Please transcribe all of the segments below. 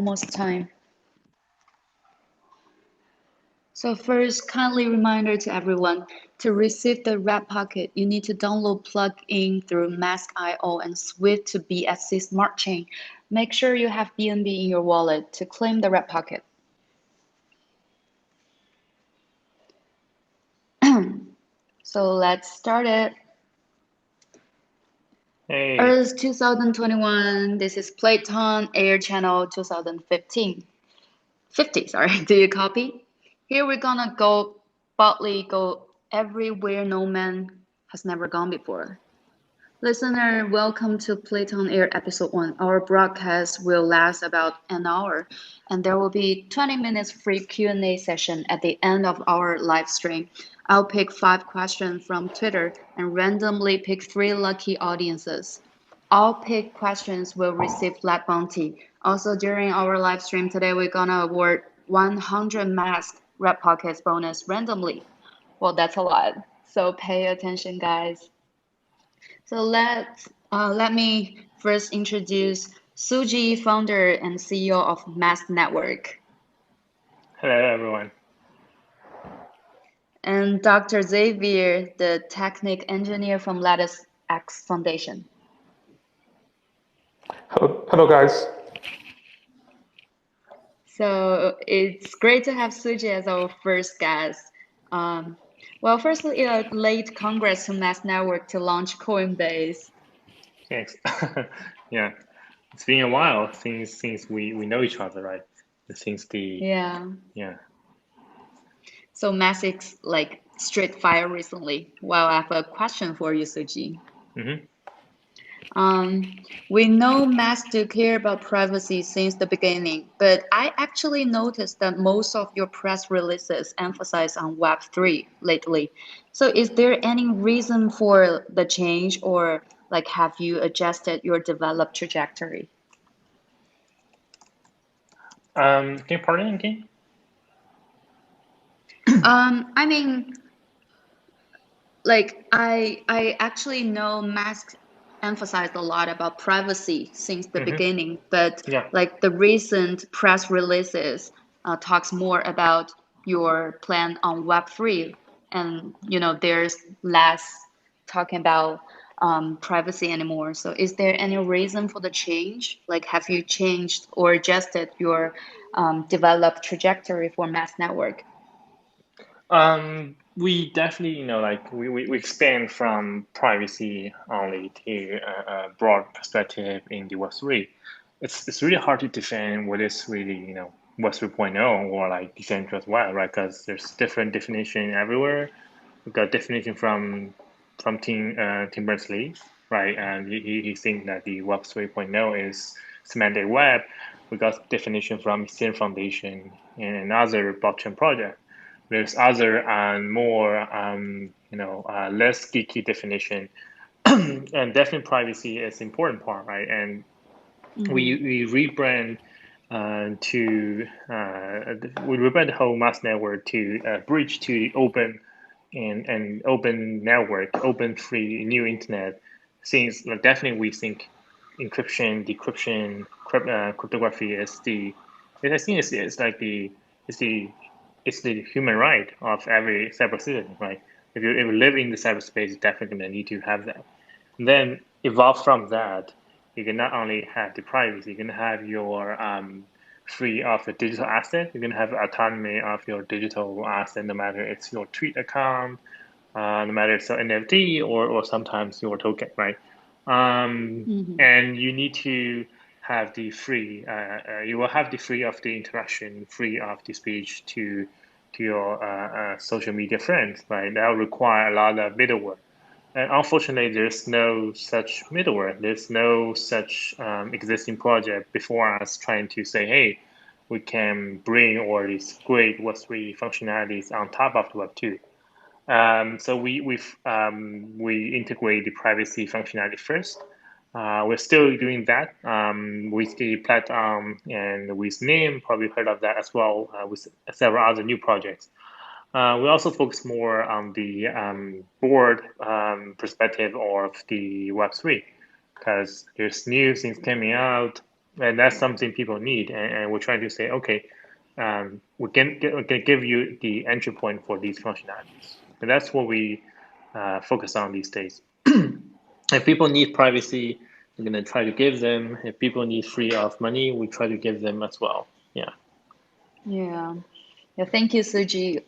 almost time. So first, kindly reminder to everyone, to receive the Red Pocket, you need to download plugin through Mask.io and switch to BSC Smart Chain. Make sure you have BNB in your wallet to claim the Red Pocket. So let's start it. Hey. Earth 2021, this is PlatON Air Channel 2015. 50, sorry, do you copy? Here we're gonna boldly go everywhere no man has never gone before. Listener, welcome to PlatON Air Episode 1. Our broadcast will last about an hour, and there will be 20 minutes free Q&A session at the end of our live stream. I'll pick 5 questions from Twitter and randomly pick 3 lucky audiences. All picked questions will receive flat bounty. Also, during our live stream today, we're gonna award 100 mask Red Pockets bonus randomly. Well, that's a lot, so pay attention, guys. So let me first introduce Suji, founder and CEO of Mass Network. Hello, everyone. And Dr. Xavier, the technical engineer from LatticeX Foundation. Hello, guys. So it's great to have Suji as our first guest. Well, firstly, late congrats to Mass Network to launch Coinbase. Thanks. Yeah, it's been a while since we know each other, right? Since the Yeah. yeah. So Mass is like straight fire recently. Well, I have a question for you, Suji. We know Mass do care about privacy since the beginning, but I actually noticed that most of your press releases emphasize on Web3 lately. So is there any reason for the change, or like have you adjusted your developed trajectory? Can you pardon again? I mean, like I actually know Mask emphasized a lot about privacy since the beginning, but Yeah. like the recent press releases talks more about your plan on Web3, and there's less talking about privacy anymore. So is there any reason for the change? Like, have you changed or adjusted your developed trajectory for Mass Network? We definitely, like we expand from privacy only to a broad perspective in the Web3. It's really hard to define what is really, Web 3.0 or like decentralized web, right? Because there's different definition everywhere. We got definition from Tim Berners-Lee, right? And he think that the Web 3.0 is semantic web. We got definition from Ethereum Foundation and another blockchain project. There's other and more, less geeky definition, and definitely privacy is important part, right? And we rebrand we rebrand the whole mass network to bridge to the open and open network, open free new internet. Since definitely we think encryption, decryption, cryptography is I think it's like it's the human right of every cyber citizen, right? If you live in the cyberspace, you definitely gonna need to have that. And then evolve from that, you can not only have the privacy, you can have your free of the digital asset. You can have autonomy of your digital asset, no matter it's your tweet account, no matter it's an NFT or sometimes your token, right? And you need to have the free. You will have the free of the interaction, free of the speech to your social media friends, right? That will require a lot of middleware. And unfortunately, there's no such middleware. There's no such existing project before us trying to say, hey, we can bring all these great Web3 functionalities on top of the Web2. So we integrate the privacy functionality first. We're still doing that with the PlatON and with NIM, probably heard of that as well, with several other new projects. We also focus more on the board perspective of the Web3 because there's new things coming out. And that's something people need. And we're trying to say, okay, we can give you the entry point for these functionalities. And that's what we focus on these days. If people need privacy, we're going to try to give them. If people need free of money, we try to give them as well. Yeah. Yeah. Yeah, thank you, Suji.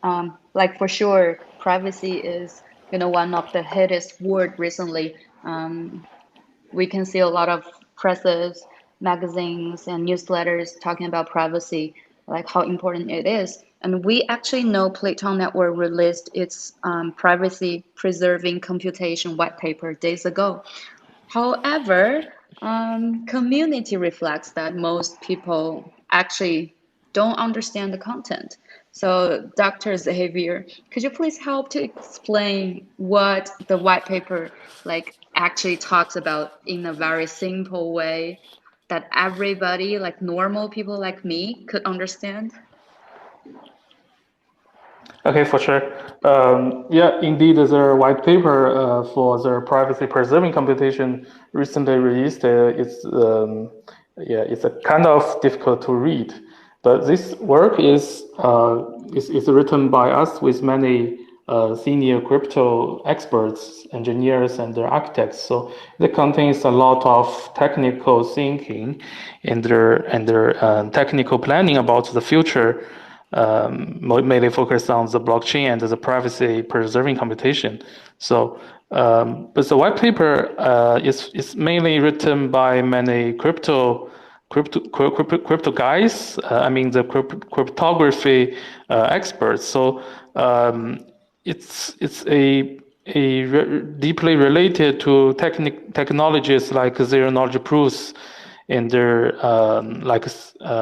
Like for sure, privacy is, one of the hottest word recently. We can see a lot of presses, magazines, and newsletters talking about privacy, like how important it is. And we actually know PlatON Network released its privacy preserving computation white paper days ago. However, community reflects that most people actually don't understand the content. So, Dr. Xavier, could you please help to explain what the white paper actually talks about in a very simple way that everybody, like normal people like me, could understand? Okay, for sure. Yeah, indeed, the white paper for the privacy preserving computation recently released. It's a kind of difficult to read, but this work is written by us with many senior crypto experts, engineers, and architects. So it contains a lot of technical thinking and their technical planning about the future, mainly focused on the blockchain and the privacy preserving computation. So, but the white paper is mainly written by many crypto guys. I mean the cryptography experts. So it's deeply related to technologies like zero knowledge proofs in their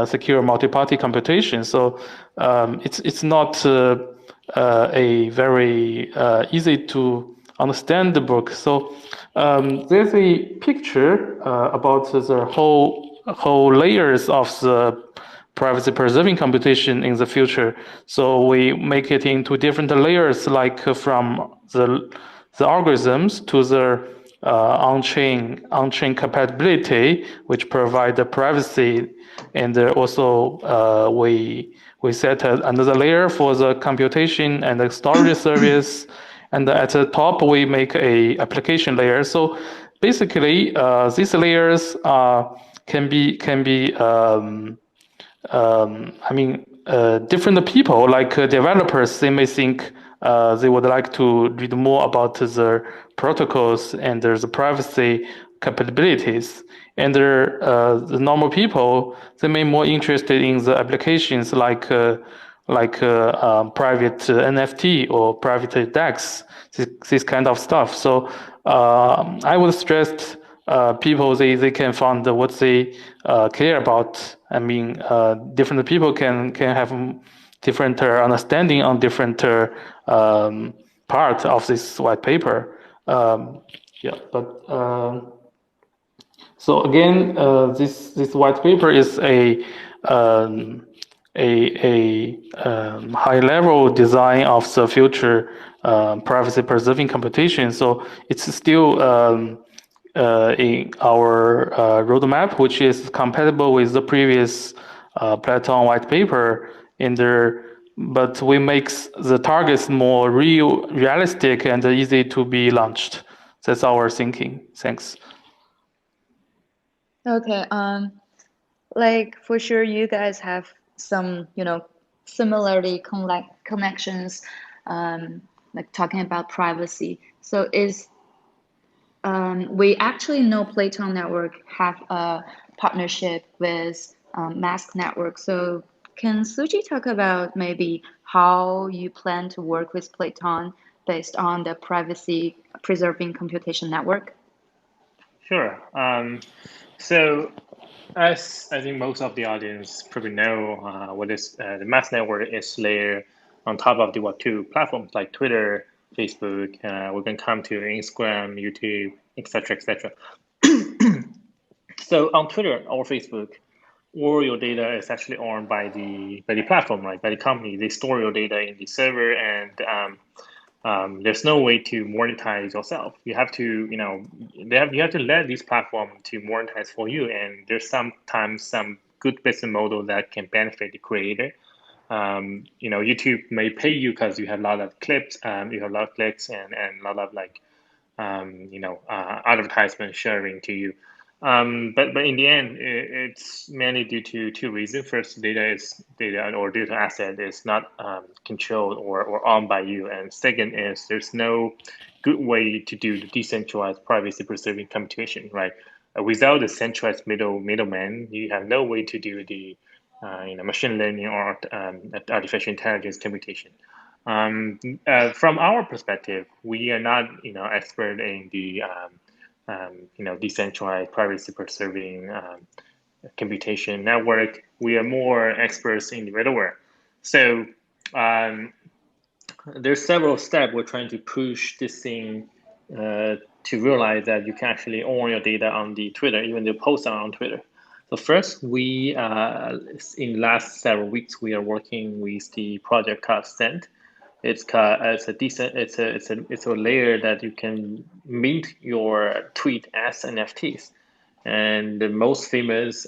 secure multi-party computation. So it's not a very easy to understand the book. So there's a picture about the whole layers of the privacy preserving computation in the future. So we make it into different layers, like from the algorithms to the on-chain compatibility, which provide the privacy, and also we set another layer for the computation and the storage service, and at the top we make a application layer. So basically, these layers can be different people, like developers, they may think they would like to read more about the protocols and there's the privacy capabilities. And the normal people, they may be more interested in the applications like private NFT or private DEX, this kind of stuff. So I would stress people they can find what they care about. I mean, different people can have different understanding on different part of this white paper. Yeah, but so again, this white paper is a high level design of the future privacy preserving computation. So it's still in our roadmap, which is compatible with the previous PlatON white paper in there, but we make the targets more realistic and easy to be launched. That's our thinking. Thanks. Okay, like for sure you guys have some, similarity connections, like talking about privacy. So we actually know PlatON Network have a partnership with Mask Network. So can Suji talk about maybe how you plan to work with PlatON based on the privacy preserving computation network? Sure. So as I think most of the audience probably know, what is the mass network is layer on top of the Web2 platforms like Twitter, Facebook. We can come to Instagram, YouTube, etc., etc. So on Twitter or Facebook, all your data is actually owned by the platform, right? By the company. They store your data in the server, and there's no way to monetize yourself. You have to, you have to let this platform to monetize for you. And there's sometimes some good business model that can benefit the creator. YouTube may pay you because you have a lot of clips, you have a lot of clicks and a lot of like, advertisement sharing to you. But in the end, it's mainly due to two reasons. First, data or data asset is not controlled or owned by you. And second is there's no good way to do the decentralized privacy preserving computation, right? Without a centralized middleman, you have no way to do the machine learning or artificial intelligence computation. From our perspective, we are not, expert in the, decentralized privacy preserving computation network. We are more experts in the middleware. So there's several steps we're trying to push this thing to realize that you can actually own your data on the Twitter, even the posts are on Twitter. So first, we in last several weeks we are working with the project called Send. It's a layer that you can mint your tweet as NFTs. And the most famous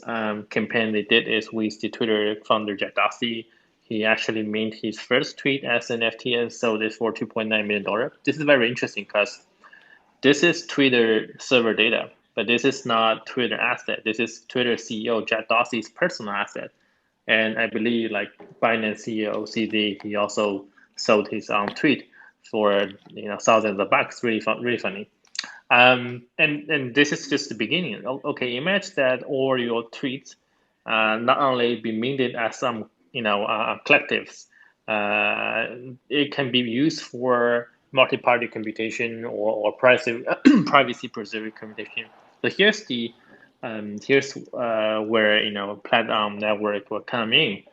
campaign they did is with the Twitter founder Jack Dorsey. He actually minted his first tweet as NFT and sold it for $2.9 million. This is very interesting because this is Twitter server data, but this is not Twitter asset. This is Twitter CEO Jack Dorsey's personal asset. And I believe like Binance CEO CZ, he also sold his own tweet for thousands of bucks. Really fun, really funny. And this is just the beginning. Okay, imagine that all your tweets not only be minted as some collectives, it can be used for multi-party computation or privacy preserving computation. So here's where PlatON network will come in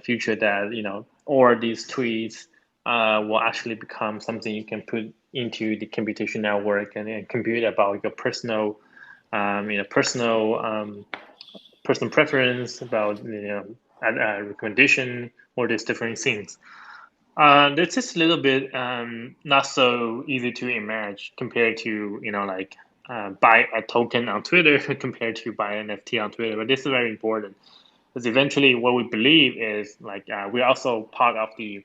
future, that all these tweets will actually become something you can put into the computation network and compute about your personal personal preference, about recommendation, all these different things. This is a little bit not so easy to imagine compared to buy a token on Twitter compared to buy an NFT on Twitter. But this is very important because eventually what we believe is we're also part of the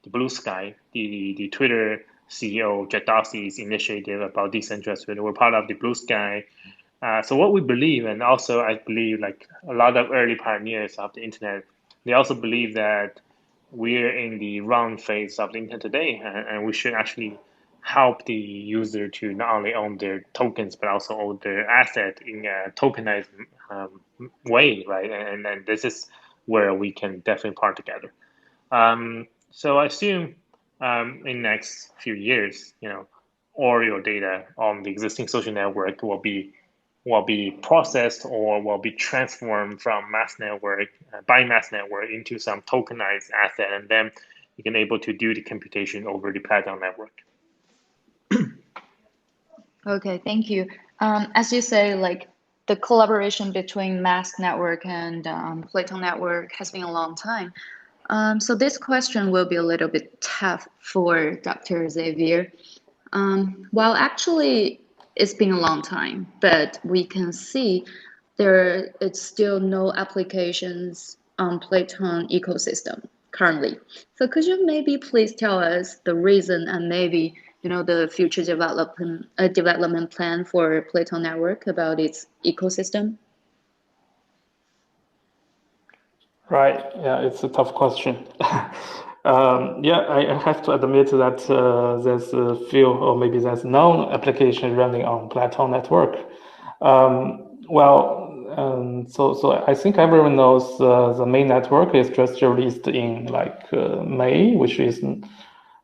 Blue Sky, the Twitter CEO Jack Dorsey's initiative about decentralized Twitter. We're part of the Blue Sky. So what we believe, and also I believe like a lot of early pioneers of the internet, they also believe that we're in the wrong phase of the internet today, and we should actually help the user to not only own their tokens but also own their asset in a tokenized way, right? And this is where we can definitely part together. So I assume in next few years, all your data on the existing social network will be processed or will be transformed from mass network by mass network into some tokenized asset, and then you can able to do the computation over the PlatON network. Okay, thank you. As you say, like the collaboration between mass network and PlatON network has been a long time. So this question will be a little bit tough for Dr. Xavier. Well, actually, it's been a long time, but we can see it's still no applications on PlatON ecosystem currently. So could you maybe please tell us the reason and maybe the future development plan for PlatON network about its ecosystem? Right. Yeah, it's a tough question. Yeah, I have to admit that there's a few, or maybe there's no application running on PlatON network. So I think everyone knows the main network is just released in May, which is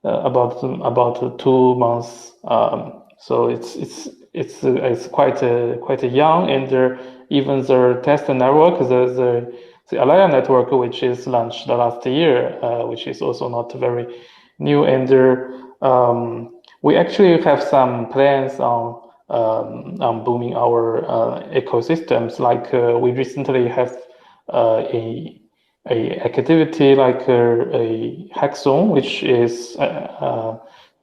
about 2 months. So it's quite young, and even the test network, the Alaya network, which is launched last year, which is also not very new, and we actually have some plans on booming our ecosystems. Like we recently have a activity like a hackathon, which is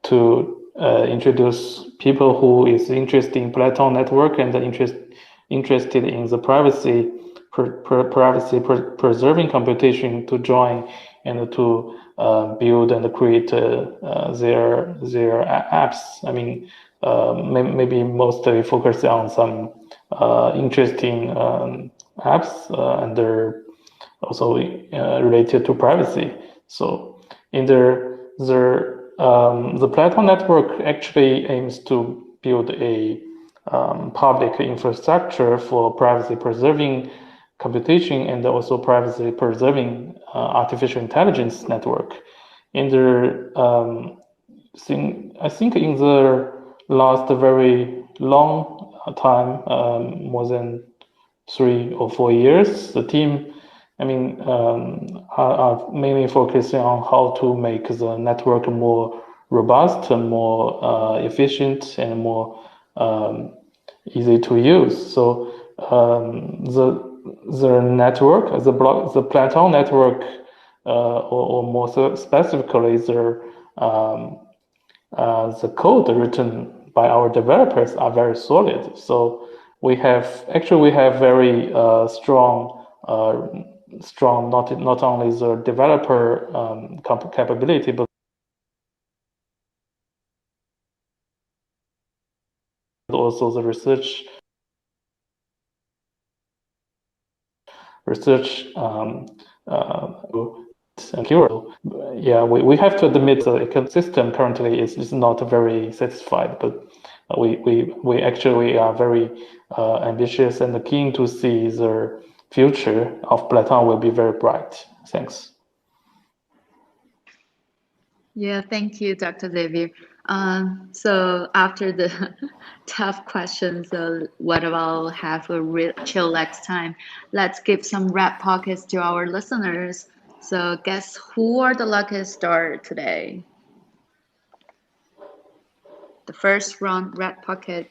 to introduce people who is interested in PlatON network and interested in the privacy preserving computation to join and to build and create their apps. I mean, maybe mostly focus on some interesting apps and they're also related to privacy. So in the PlatON network actually aims to build a public infrastructure for privacy preserving computation and also privacy preserving artificial intelligence network. In the I think in the last very long time, more than 3 or 4 years, the team, I mean, are mainly focusing on how to make the network more robust and more efficient and more easy to use. So the network, the PlatON network, or more specifically, the code written by our developers are very solid. So we have very strong not only the developer capability, but also the research yeah, we have to admit the ecosystem currently is not very satisfied, but we actually are very ambitious and keen to see the future of PlatON will be very bright. Thanks. Yeah, thank you, Dr. Xavier. So after the tough questions, what about have a real chillax time? Let's give some red pockets to our listeners. So guess who are the luckiest star today? The first round red pocket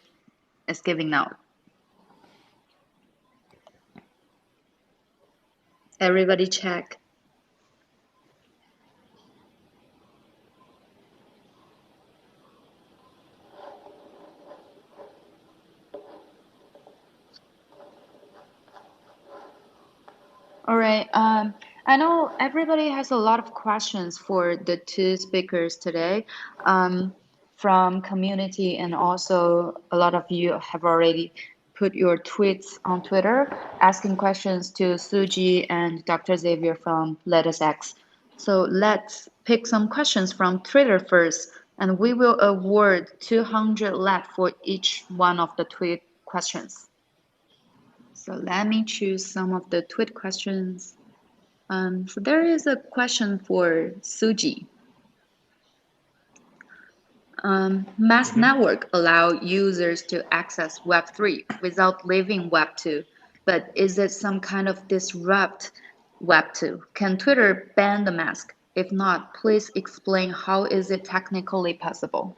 is giving out. Everybody check. All right. I know everybody has a lot of questions for the two speakers today, from community, and also a lot of you have already put your tweets on Twitter asking questions to Suji and Dr. Xavier from LatticeX. So let's pick some questions from Twitter first, and we will award 200 lat for each one of the tweet questions. So let me choose some of the tweet questions. So there is a question for Suji. Mass network allow users to access Web3 without leaving Web2, but is it some kind of disrupt Web2? Can Twitter ban the mask? If not, please explain how is it technically possible?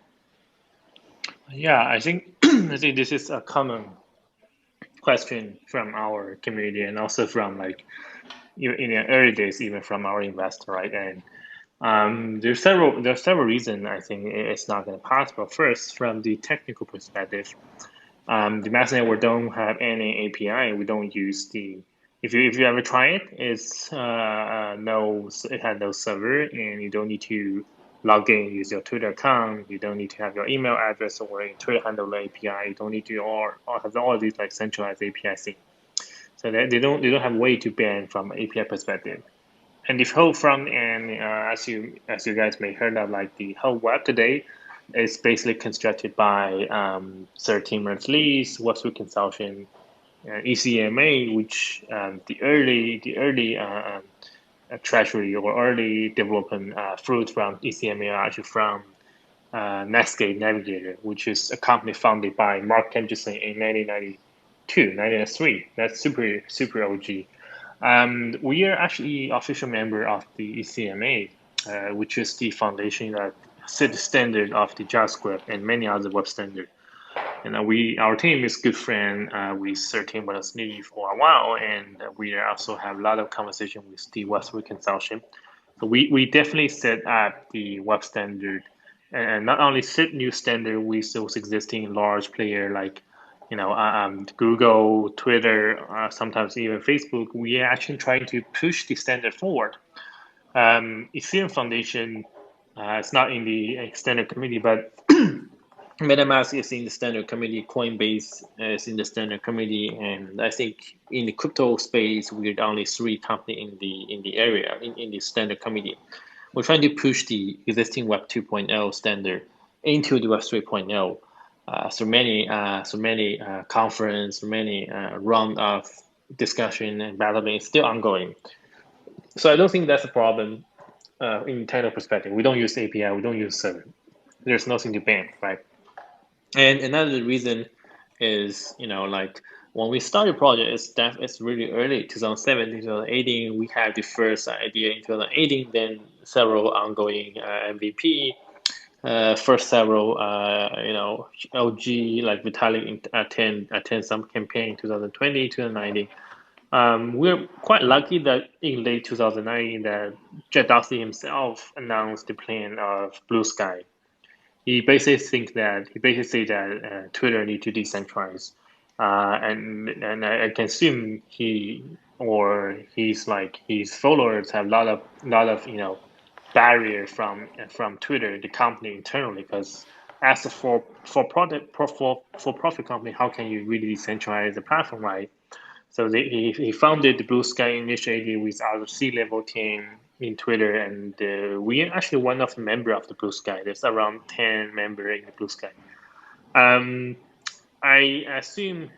Yeah, I think I think this is a common question from our community and also from like in the early days, even from our investor, right? And there's several reasons I think it's not going to possible. First, from the technical perspective, the mass network don't have any API. We don't use the if you ever try it, it's it has no server, and you don't need to log in, use your Twitter account. You don't need to have your email address or a Twitter handle API. You don't need to or have all these like centralized API things. So that they don't have a way to ban from API perspective. And the whole front end, as you guys may heard of, like the whole web today, is basically constructed by 13 months lease, Web3 consortium, ECMA, which the early treasury or early development fruit from ECMA are actually from Netscape Navigator, which is a company founded by Mark Kendrickson in 1993. That's super OG. We are actually official member of the ECMA, which is the foundation that set the standard of the JavaScript and many other web standards. And our team is good friend with 13 months leave for a while, and we also have a lot of conversation with the Web3 consortium. So we definitely set up the web standard and not only set new standard with those existing large player like Google, Twitter, sometimes even Facebook. We are actually trying to push the standard forward. Ethereum Foundation is not in the standard committee, but MetaMask is in the standard committee. Coinbase is in the standard committee, and I think in the crypto space, we're the only three companies in the area in the standard committee. We're trying to push the existing Web 2.0 standard into the Web 3.0. So many conference, many round of discussion and battling is still ongoing. So I don't think that's a problem in technical perspective. We don't use API, we don't use server. There's nothing to ban, right? And another reason is, like when we started project, it's really early, 2017, 2018. We had the first idea in 2018, then several ongoing MVP. First several, LG like Vitalik attend some campaign in 2020, 2019. We're quite lucky that in late 2019 that Jack Dorsey himself announced the plan of Blue Sky. He basically say that Twitter need to decentralize, and I can assume he or his followers have a lot of barrier from Twitter, the company internally, because as a for profit company, how can you really decentralize the platform, right? So he founded the Blue Sky initiative with our C-level team in Twitter, and we are actually one of the member of the Blue Sky. There's around 10 members in the Blue Sky. I still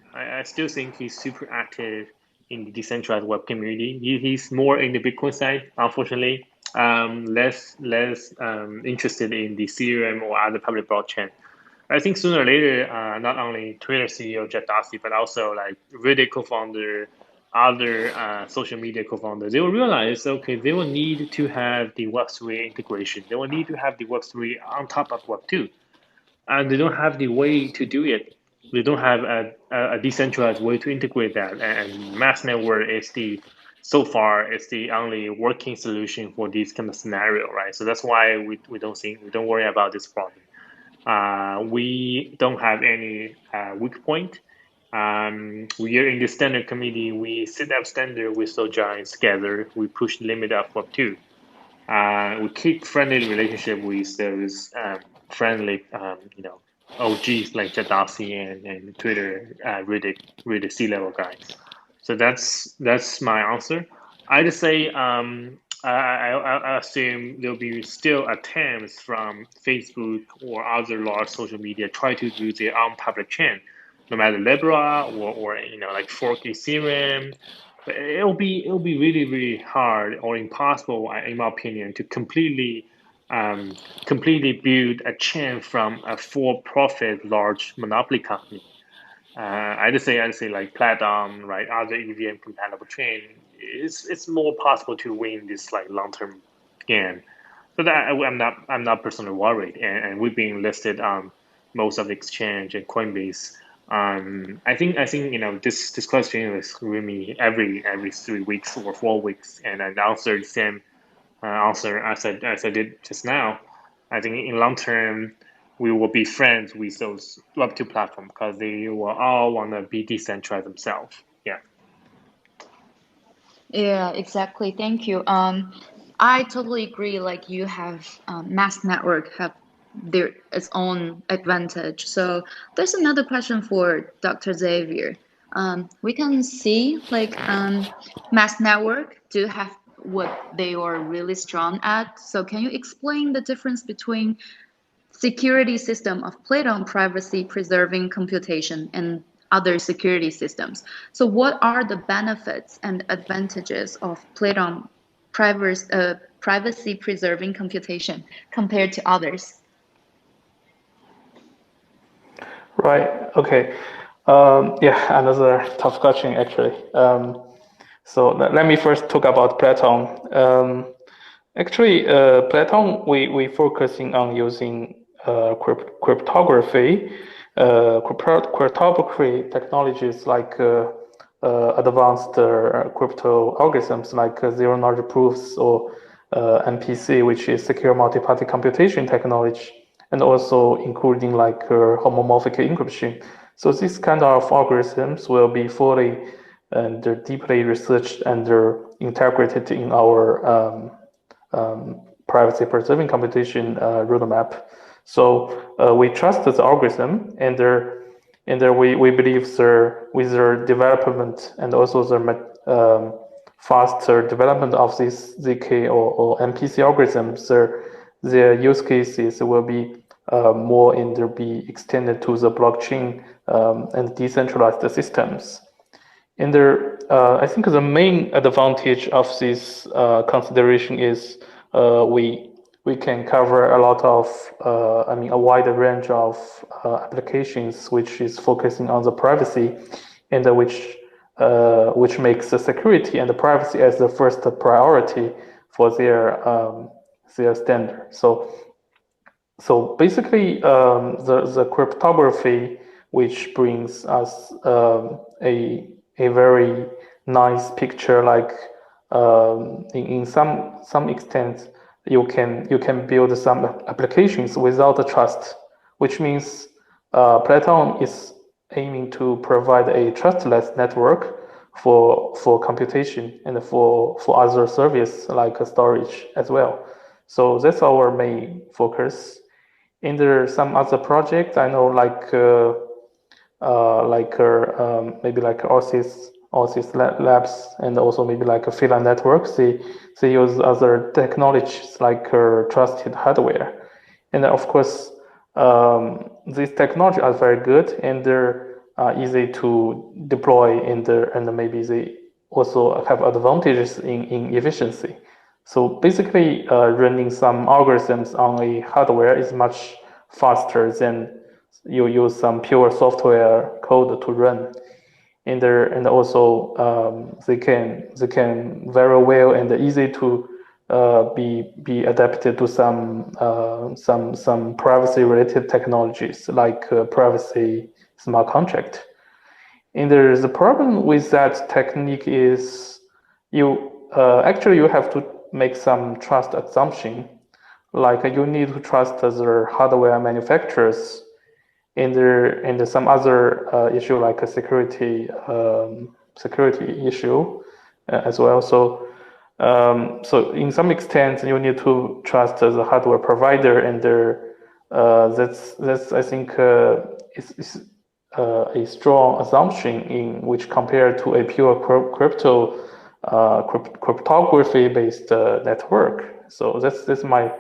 think he's super active in the decentralized web community. He's more in the Bitcoin side, unfortunately. Less interested in the Ethereum or other public blockchain. I think sooner or later, not only Twitter CEO Jack Dorsey, but also like Reddit co-founder, other social media co-founders, they will realize, okay, they will need to have the Web3 integration. They will need to have the Web3 on top of Web2. And they don't have the way to do it. They don't have a decentralized way to integrate that. And mass network is so far it's the only working solution for this kind of scenario, right? So that's why we don't worry about this problem. We don't have any weak point. We are in the standard committee. We set up standard with those giants together. We push the limit up for 2. We keep friendly relationship with those friendly, OGs like Jack Dorsey and Twitter, Reddit C-level guys. So that's my answer. I'd say I assume there'll be still attempts from Facebook or other large social media try to do their own public chain, no matter Libra or like fork Ethereum. But it'll be really really hard or impossible, in my opinion, to completely build a chain from a for-profit large monopoly company. I'd say like PlatON, right? Other EVM compatible chain, it's more possible to win this like long-term game. So that I'm not personally worried, and we've been listed on most of the exchange and Coinbase. I think this question is with me every 3 weeks or 4 weeks, and I answer the same answer as I did just now. I think in long term we will be friends with those Web2 platforms because they will all want to be decentralized themselves. Yeah. Yeah, exactly. Thank you. I totally agree. Like you have mass network have its own advantage. So there's another question for Dr. Xavier. We can see like mass network do have what they are really strong at. So can you explain the difference between security system of PlatON privacy preserving computation and other security systems? So what are the benefits and advantages of PlatON privacy preserving computation compared to others? Right. Okay. Yeah, another tough question actually. So let me first talk about PlatON. Actually, PlatON, we focusing on using cryptography, cryptography technologies like advanced crypto algorithms like zero knowledge proofs or MPC, which is secure multi-party computation technology, and also including like homomorphic encryption. So these kind of algorithms will be fully and deeply researched and integrated in our privacy-preserving computation roadmap. So we trust the algorithm, and we believe with their development and also the faster development of this ZK or MPC algorithms, their use cases will be more and they'll be extended to the blockchain and decentralized systems. And I think the main advantage of this consideration is we can cover a lot of, a wide range of applications which is focusing on the privacy, and which makes the security and the privacy as the first priority for their standard. So basically, the cryptography, which brings us a very nice picture, like in some extent, you can build some applications without the trust, which means PlatON is aiming to provide a trustless network for computation and for other service like storage as well. So that's our main focus. And there are some other projects I know, maybe like OSIS labs, and also maybe like a Fila networks. They use other technologies like trusted hardware, and of course these technologies are very good and they're easy to deploy, and maybe they also have advantages in efficiency. So basically, running some algorithms on a hardware is much faster than you use some pure software code to run. And also they can very well and easy to be adapted to some privacy related technologies like privacy smart contract. And there's a problem with that technique is actually you have to make some trust assumption, like you need to trust the hardware manufacturers, and some other issue like a security issue as well. So in some extent you need to trust the hardware provider, and that's I think is a strong assumption in which compared to a pure cryptography based network. So that's my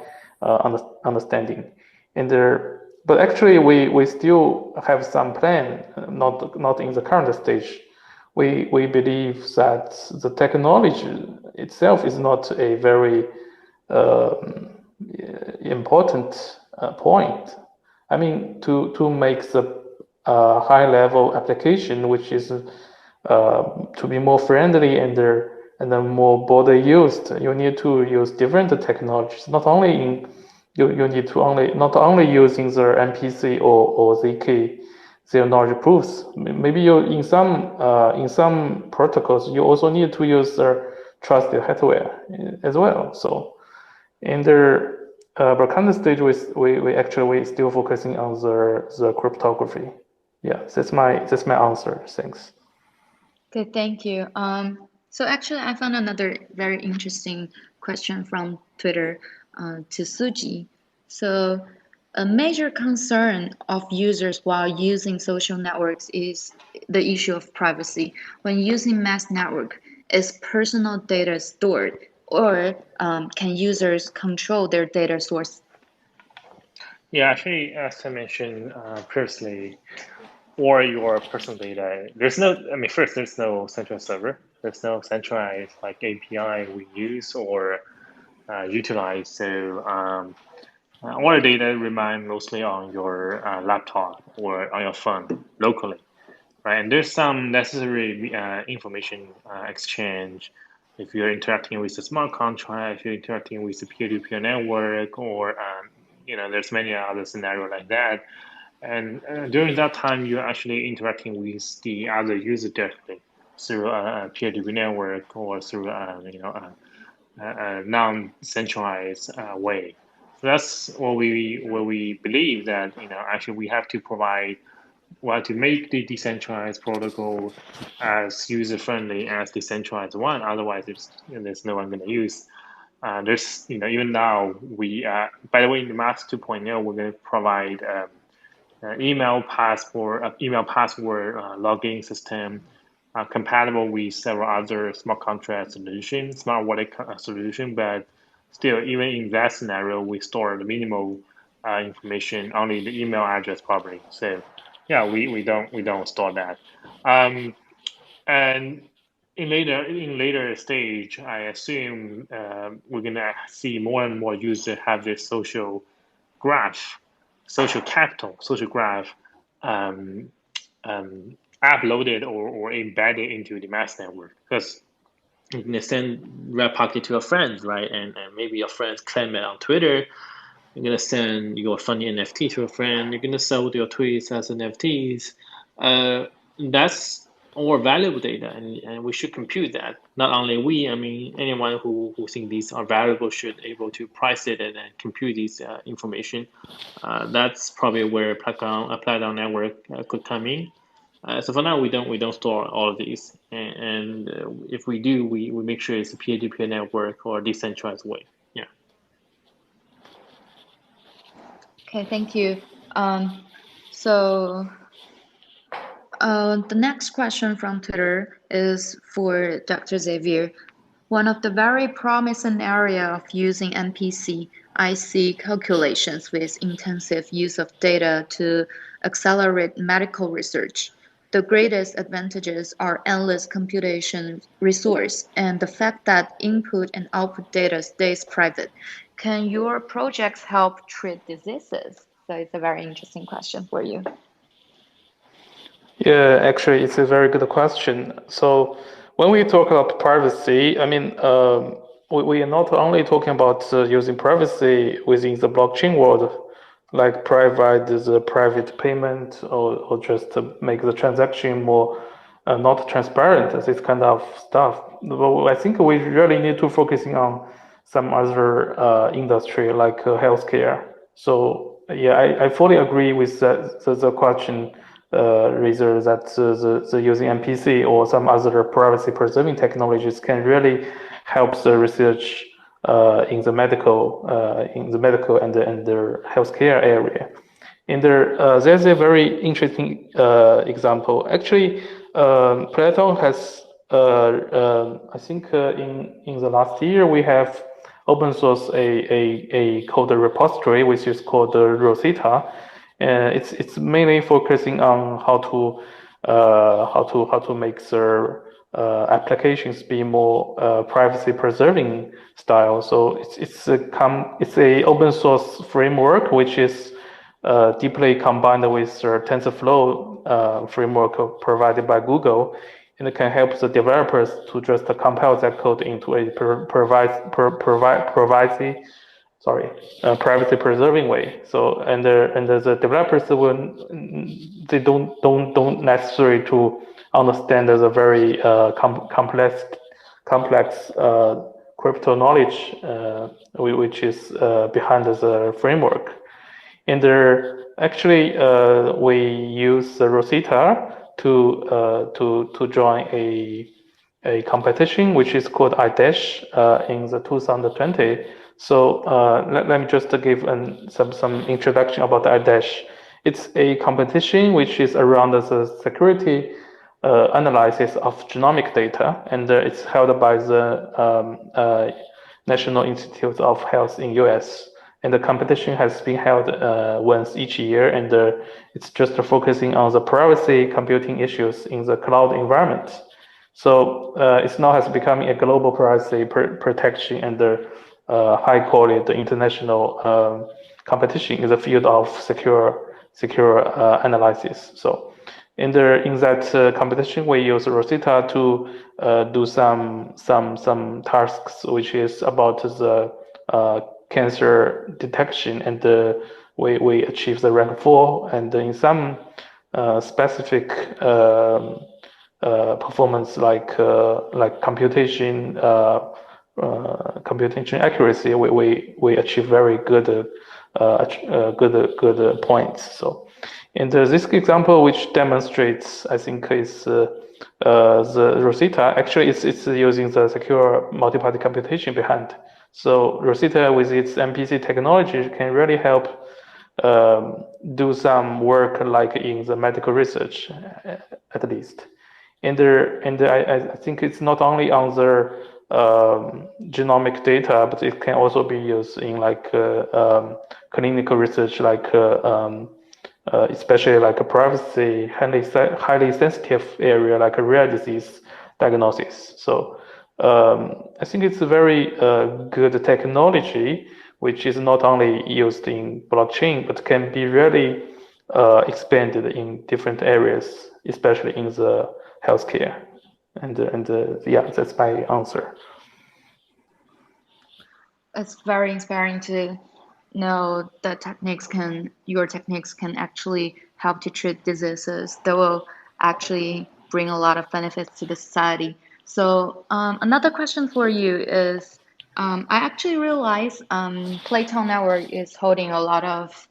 understanding. But actually we still have some plan, not in the current stage. We believe that the technology itself is not a very important point. I mean, to make the high level application, which is to be more friendly and more broadly used, you need to use different technologies. Not only not only using the MPC or ZK zero knowledge proofs. Maybe in some protocols you also need to use the trusted hardware as well. So in the but current stage, we actually still focusing on the cryptography. Yeah, that's my answer. Thanks. Okay, thank you. So actually, I found another very interesting question from Twitter to Suji. So, a major concern of users while using social networks is the issue of privacy. When using mass network, is personal data stored, or can users control their data source? Yeah, actually, as I mentioned previously, or your personal data, there's no, first, there's no central server. There's no centralized like API we use or utilize. So all the data remain mostly on your laptop or on your phone locally, right? And there's some necessary information exchange if you're interacting with a smart contract, if you're interacting with a peer-to-peer network, or there's many other scenarios like that. And during that time, you're actually interacting with the other user directly through a peer-to-peer network or through a non-centralized way. that's what we believe, that actually we have to provide, well, to make the decentralized protocol as user friendly as decentralized one. Otherwise, there's no one going to use. There's even now by the way, in the Mass 2.0, we're going to provide email password login system compatible with several other smart contract solutions, smart wallet solution. But still, even in that scenario, we store the minimal information, only the email address probably. So yeah, we don't store that. And in later stage, I assume we're gonna see more and more users have this graph, social capital, social graph um, uploaded or embedded into the mass network, because you can send red packet to your friends, right? And maybe your friends claim it on Twitter. You're gonna send your funny NFT to a friend. You're gonna sell your tweets as NFTs. That's all valuable data, and we should compute that. Not only we, I mean, anyone who think these are valuable should able to price it and then compute these information. That's probably where PlatON network could come in. So for now, we don't store all of these, and if we do, we make sure it's a peer-to-peer network or decentralized way. Yeah. Okay, thank you. So the next question from Twitter is for Dr. Xavier. One of the very promising area of using MPC, I see calculations with intensive use of data to accelerate medical research. The greatest advantages are endless computation resource and the fact that input and output data stays private. Can your projects help treat diseases? So it's a very interesting question for you. Yeah, actually, it's a very good question. So when we talk about privacy, I mean, we are not only talking about using privacy within the blockchain world, like provide the private payment or just to make the transaction more not transparent, this kind of stuff. But I think we really need to focusing on some other industry like healthcare. So yeah, I fully agree with the question rather that the using MPC or some other privacy preserving technologies can really help the research in the medical and the healthcare area. And there's a very interesting example. Actually, PlatON has, I think, in the last year we have open source a code repository which is called Rosetta. It's mainly focusing on how to make the applications be more privacy preserving style. So it's a open source framework which is deeply combined with the TensorFlow framework provided by Google, and it can help the developers to just compile that code into a privacy preserving way. So and the developers they don't necessarily to understand the very complex crypto knowledge which is behind the framework. And actually, we use the Rosetta to join a competition which is called iDash in the 2020. So let me just give some introduction about iDash. It's a competition which is around the security analysis of genomic data, and it's held by the National Institute of Health in US. And the competition has been held once each year, and it's just focusing on the privacy computing issues in the cloud environment. So it's now has become a global privacy protection and high quality international competition in the field of secure analysis. So in that competition, we use Rosetta to do some tasks, which is about the cancer detection, and we achieve the rank 4, and in some specific performance like computation computation accuracy, we achieve very good good points. So, in this example, which demonstrates, I think, is the Rosetta. Actually, it's using the secure multi-party computation behind. So Rosetta, with its MPC technology, can really help do some work like in the medical research, at least. And I think it's not only on the genomic data, but it can also be used in like clinical research, like especially like a privacy, highly sensitive area, like a rare disease diagnosis. So I think it's a very good technology, which is not only used in blockchain, but can be really expanded in different areas, especially in the healthcare. And yeah, that's my answer. It's very inspiring to know that your techniques can actually help to treat diseases that will actually bring a lot of benefits to the society. So another question for you is, I actually realized PlatON Network is holding a lot of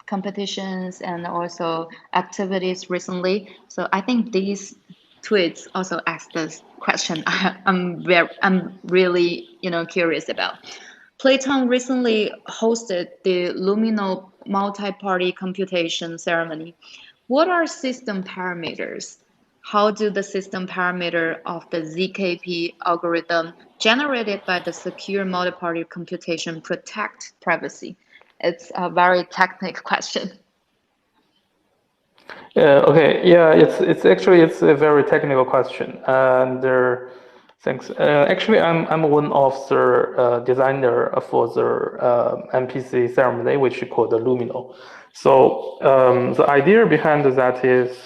competitions and also activities recently. So I think these tweets also ask this question. I'm really curious about. PlatON recently hosted the Lumino multi-party computation ceremony. What are system parameters? How do the system parameter of the ZKP algorithm generated by the secure multi-party computation protect privacy? It's a very technical question. Okay. Yeah. It's actually it's a very technical question, and thanks. Actually, I'm one of the designer for the MPC ceremony, which we call the Lumino. So the idea behind that is,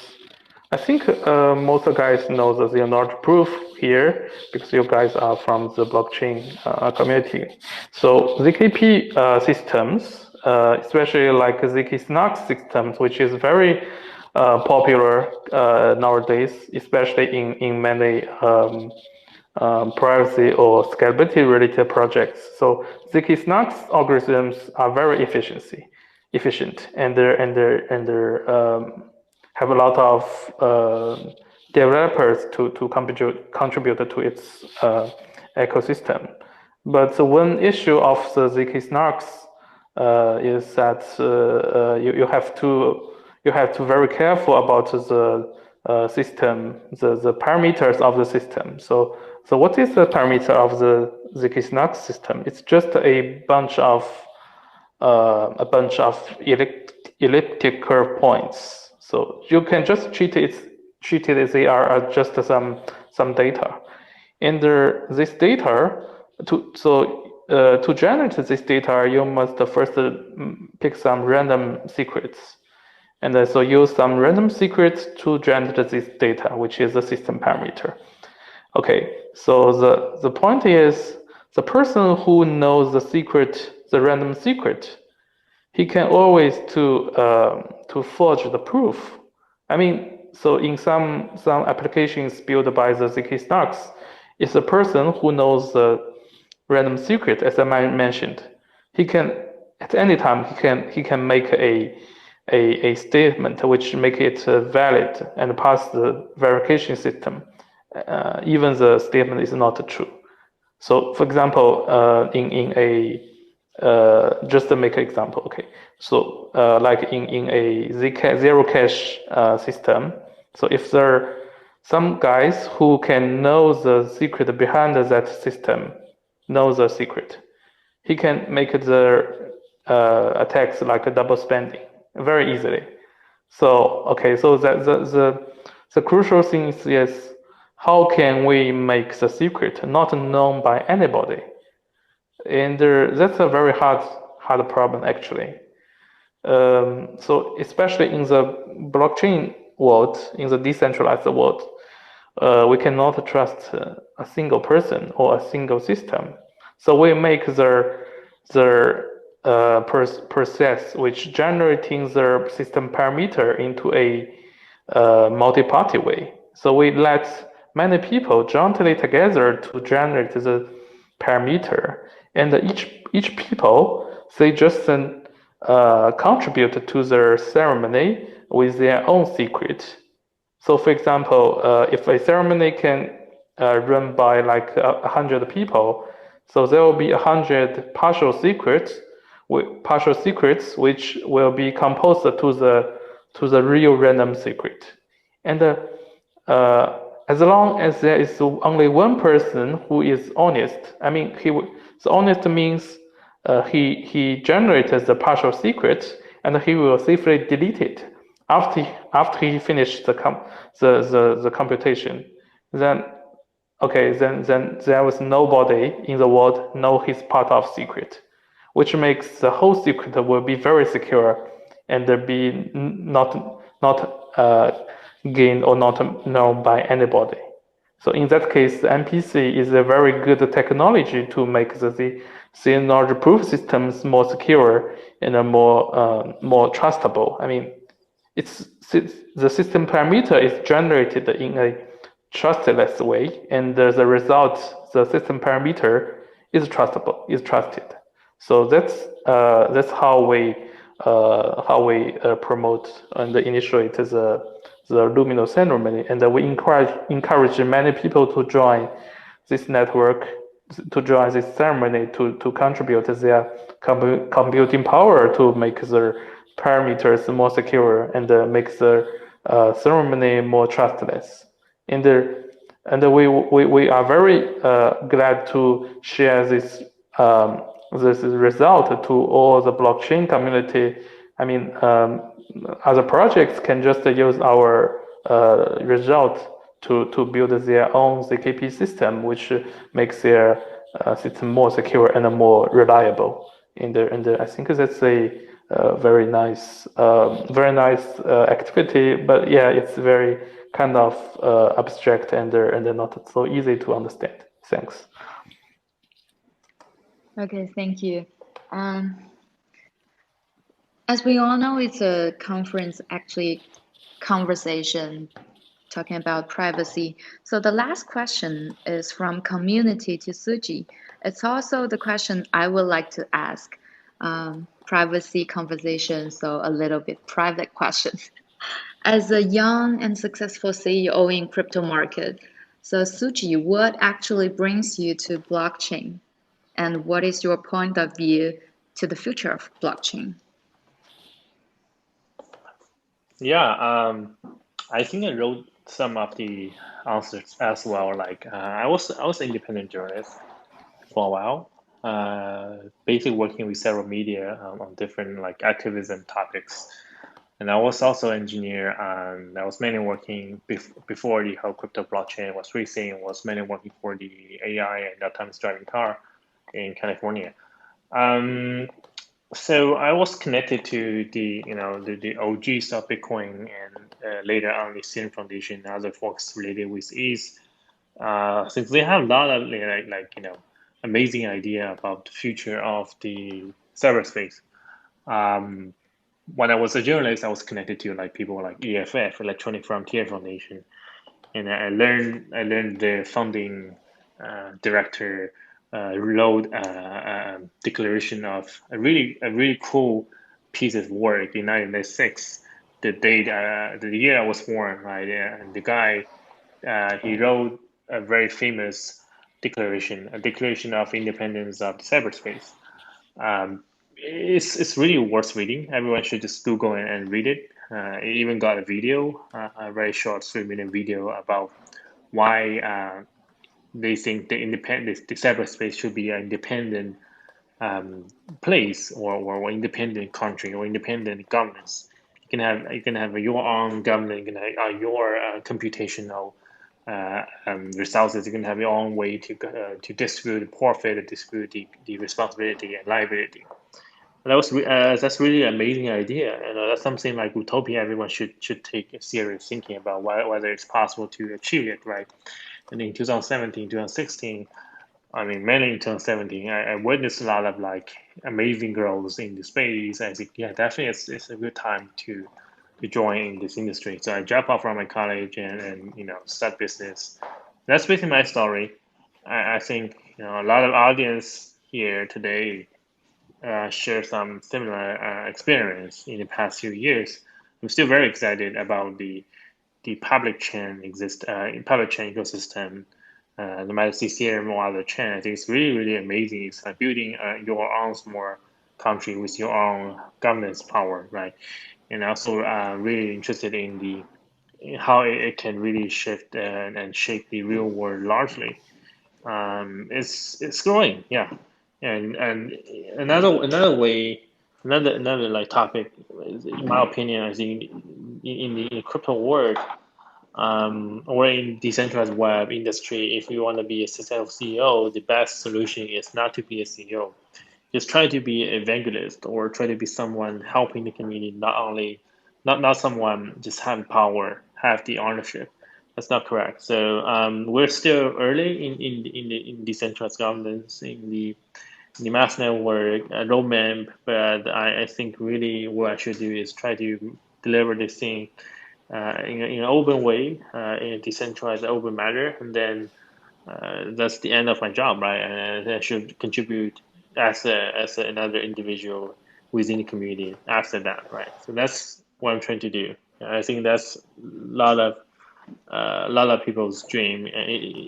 I think most of the guys know the zero-knowledge proof here because you guys are from the blockchain community. So ZKP systems, especially like ZK Snark systems, which is very popular nowadays, especially in many privacy or scalability related projects. So ZK Snark algorithms are very efficient, and they're have a lot of developers to contribute to its ecosystem. But the one issue of the ZK Snarks is that you have to very careful about the system, the parameters of the system. So what is the parameter of the ZK Snark system? It's just a bunch of elliptic curve points. So you can just treat it as they are just some data. And this data, to generate this data, you must first pick some random secrets, and so use some random secrets to generate this data, which is the system parameter. Okay, so the point is, the person who knows the secret, the random secret, he can always to forge the proof. I mean, so in some applications built by the ZK Snarks, it's a person who knows the random secret, as I mentioned. He can at any time he can make a statement which make it valid and pass the verification system, even the statement is not true. So, for example, in a just to make an example, okay. So, like in a zero cache system, so if there are some guys who can know the secret behind that system, know the secret, he can make the attacks like a double spending very easily. So, okay, so that the crucial thing is, yes, how can we make the secret not known by anybody? And that's a very hard problem, actually. So especially in the blockchain world, in the decentralized world, we cannot trust a single person or a single system. So we make the process which generating the system parameter into a multi-party way. So we let many people jointly together to generate the parameter, and each people, they just contribute to their ceremony with their own secret. So for example, if a ceremony can run by like 100 people, so there will be 100 partial secrets which will be composed to the real random secret. And as long as there is only one person who is honest, I mean, the honest means he generated the partial secret and he will safely delete it after he finished the computation. Then then there was nobody in the world know his part of secret, which makes the whole secret will be very secure and be not gained or not known by anybody. So in that case, the MPC is a very good technology to make the zero-knowledge proof systems more secure and more trustable. I mean, the system parameter is generated in a trustless way, and the result, the system parameter, is trusted. So that's how we promote and initiate the Lumino ceremony, and we encourage many people to join this network, to join this ceremony, to contribute their computing power to make the parameters more secure and make the ceremony more trustless. And we are very glad to share this result to all the blockchain community. I mean, other projects can just use our result to build their own ZKP system, which makes their system more secure and more reliable. And I think that's a very nice activity. But yeah, it's very kind of abstract and not so easy to understand. Thanks. Okay, thank you. As we all know, it's a conference, actually conversation talking about privacy. So the last question is from community to Suji. It's also the question I would like to ask. Privacy conversation, so a little bit private question. As a young and successful CEO in crypto market, so Suji, what actually brings you to blockchain? And what is your point of view to the future of blockchain? Yeah, I think I wrote some of the answers as well. Like I was an independent journalist for a while, basically working with several media on different like activism topics. And I was also an engineer, and I was mainly working before the whole crypto blockchain was racing, was mainly working for the AI and autonomous driving car in California. So I was connected to the OGs of Bitcoin and later on the Sin Foundation and other folks related with ETH, since they have a lot of amazing idea about the future of the cyberspace. When I was a journalist, I was connected to like people like EFF, Electronic Frontier Foundation, and I learned the founding director wrote a declaration of a really cool piece of work in 1996, the year I was born, right? And the guy he wrote a very famous declaration, a declaration of independence of the cyberspace. It's really worth reading. Everyone should just Google and read it. It even got a video, a very short 3-minute video about why they think the cyberspace should be an independent place or independent country or independent governments. You can have your own government. You can have your computational resources. You can have your own way to distribute the profit, distribute the responsibility and liability. That's really an amazing idea, and that's something like utopia. Everyone should take a serious thinking about whether it's possible to achieve it, right? And in 2017, 2016, I mean, mainly in 2017, I witnessed a lot of like amazing growth in the space. I think, yeah, definitely it's a good time to join in this industry. So I dropped out from my college and start business. That's basically my story. I think a lot of audience here today share some similar experience in the past few years. I'm still very excited about the public chain public chain ecosystem, no matter CCM or other chain. I think it's really, really amazing. It's like building your own small country with your own governance power, right? And also really interested in how it can really shift and shape the real world largely. It's growing, yeah. And another like topic, in my opinion, I think in the crypto world, or in decentralized web industry, if you want to be a successful CEO, the best solution is not to be a CEO. Just try to be an evangelist or try to be someone helping the community, not someone just have power, have the ownership. That's not correct. So we're still early in decentralized governance, in the mass network roadmap, but I think really what I should do is try to deliver this thing in an open way, in a decentralized open manner, and then that's the end of my job, right? And I should contribute as another individual within the community after that, right? So that's what I'm trying to do. I think that's a lot of people's dream,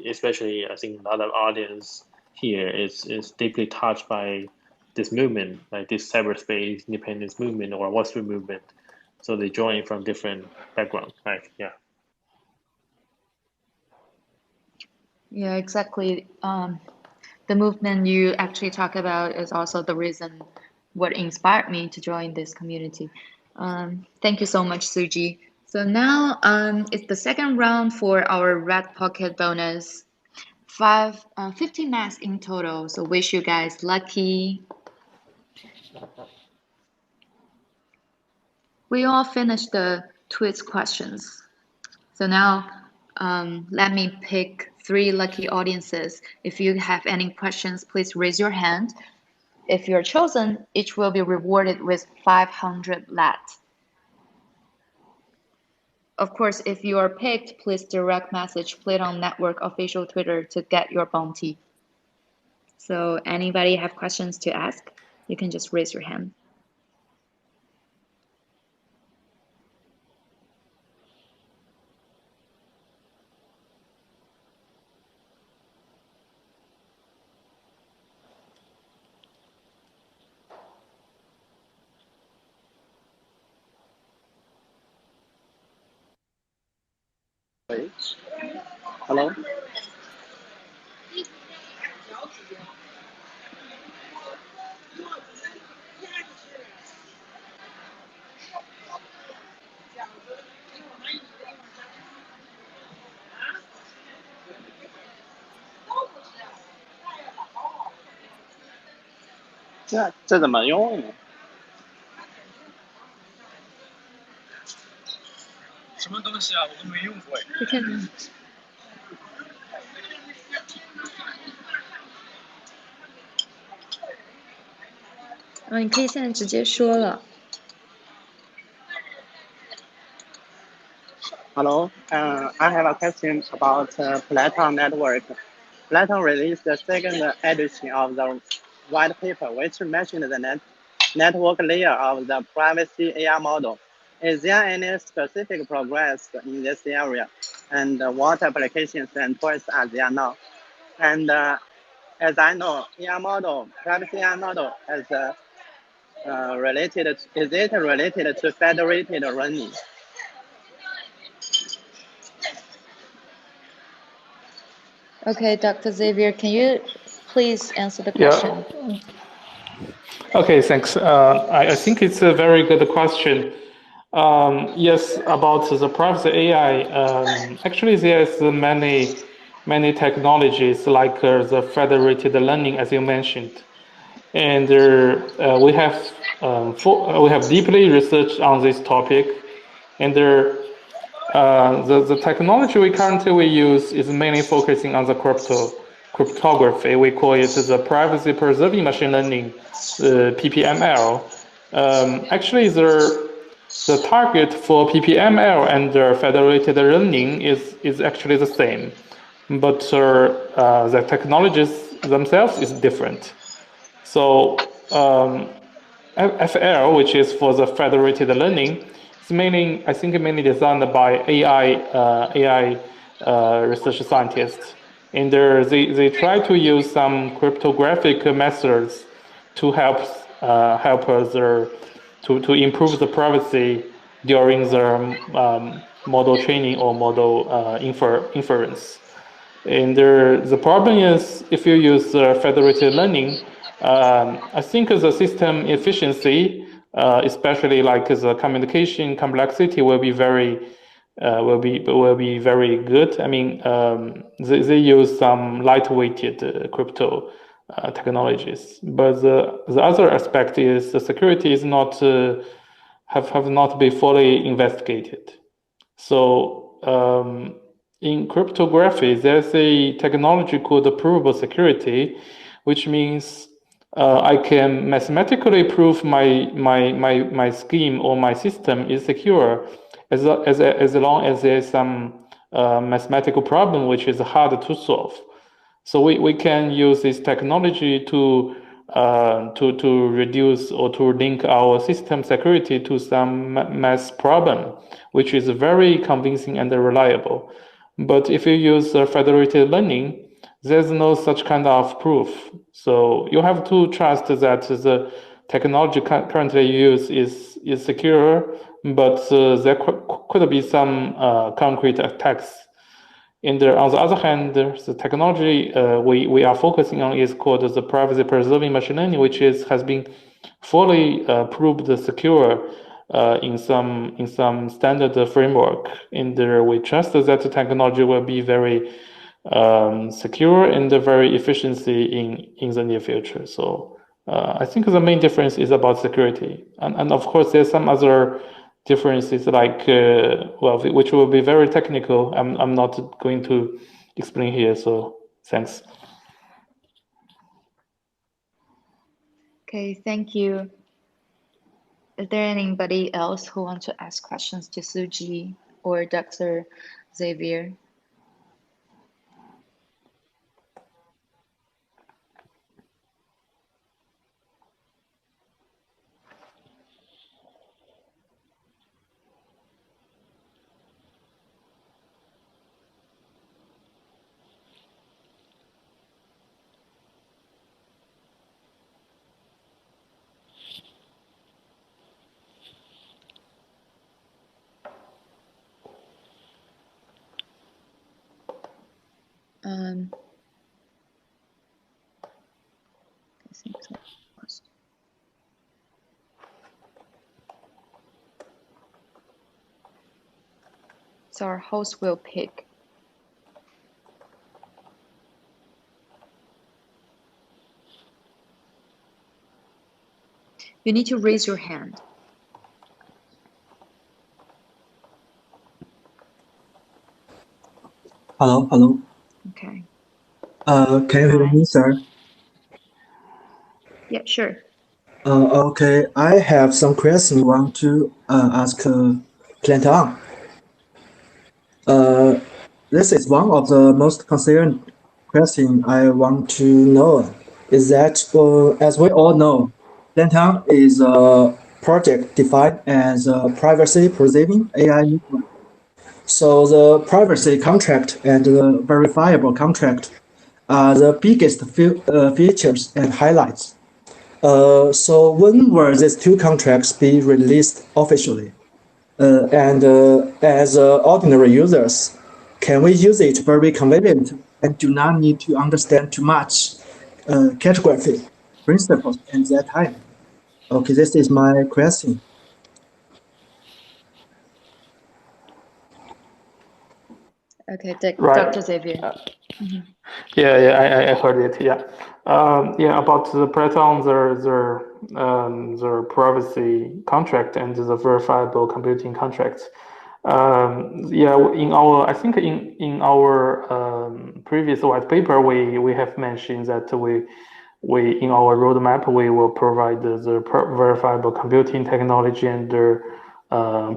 especially I think a lot of audience here is deeply touched by this movement, like this cyberspace independence movement or Wall Street movement. So they join from different backgrounds, right? Yeah. Yeah, exactly. The movement you actually talk about is also the reason what inspired me to join this community. Thank you so much, Suji. So now it's the second round for our red pocket bonus. 50 masks in total. So wish you guys lucky. We all finished the tweets questions. So now let me pick 3 lucky audiences. If you have any questions, please raise your hand. If you're chosen, each will be rewarded with 500 lat. Of course, if you are picked, please direct message PlatON Network official Twitter to get your bounty. So anybody have questions to ask? You can just raise your hand. Hello. 这怎么用？什么东西啊？我都没用过。You can. 你可以现在直接说了。Hello, I have a question about PlatON network. PlatON released the second edition of the white paper, which mentioned the network layer of the privacy AI model. Is there any specific progress in this area? And what applications and tools are there now? And as I know, AI model, privacy AI model is related. Is it related to federated learning? Okay, Dr. Xavier, can you please answer the question? Yeah. Okay, thanks. I think it's a very good question. Yes, about the privacy AI. Actually, there's many technologies like the federated learning, as you mentioned, and we have deeply researched on this topic, and the technology we use is mainly focusing on the cryptography. We call it the privacy preserving machine learning, PPML. Actually, the target for PPML and federated learning is actually the same, but the technologies themselves is different. So FL, which is for the federated learning, is mainly, I think, mainly designed by AI research scientists. And they try to use some cryptographic methods to help us to improve the privacy during the model training or model inference. And the problem is, if you use federated learning, I think the system efficiency, especially like the communication complexity, will be very very good. I mean, they use some lightweighted crypto technologies, but the other aspect is the security is not have not been fully investigated. So in cryptography, there's a technology called provable security, which means I can mathematically prove my scheme or my system is secure as long as there's some mathematical problem which is hard to solve. So we can use this technology to reduce or to link our system security to some math problem, which is very convincing and reliable. But if you use federated learning, there's no such kind of proof. So you have to trust that the technology currently used is secure, but there could be some concrete attacks. And on the other hand, the technology we are focusing on is called the privacy preserving machine learning, which has been fully proved secure in some standard framework. And we trust that the technology will be very secure and very efficiency in the near future. So I think the main difference is about security, and of course there's some other differences like well, which will be very technical. I'm not going to explain here. So thanks. Okay, thank you. Is there anybody else who wants to ask questions to Suji or Dr. Xavier? So our host will pick. You need to raise your hand. Hello, hello. Okay. Can you hear me, sir? Yeah, sure. Okay, I have some questions I want to ask PlatON. This is one of the most concerned questions I want to know. Is that, as we all know, PlatON is a project defined as a privacy-preserving AI network. So the privacy contract and the verifiable contract are the biggest features and highlights. So when will these two contracts be released officially? And as ordinary users, can we use it very convenient and do not need to understand too much cryptography principles at that time? Okay, this is my question. Okay, Right. Dr. Xavier. Yeah, I heard it. Yeah, yeah. About the PlatON, their privacy contract and the verifiable computing contracts. Yeah, I think in our previous white paper, we have mentioned that we in our roadmap we will provide the verifiable computing technology and the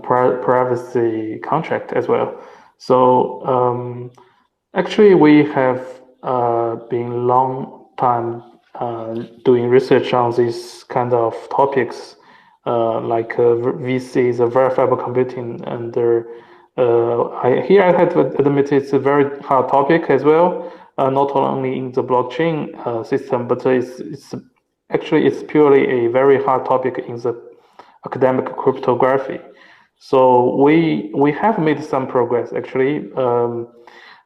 privacy contract as well. So actually, we have been long time doing research on these kind of topics, like VC, the verifiable computing, and here I had to admit it's a very hard topic as well. Not only in the blockchain system, but it's actually it's purely a very hard topic in the academic cryptography. So we have made some progress actually.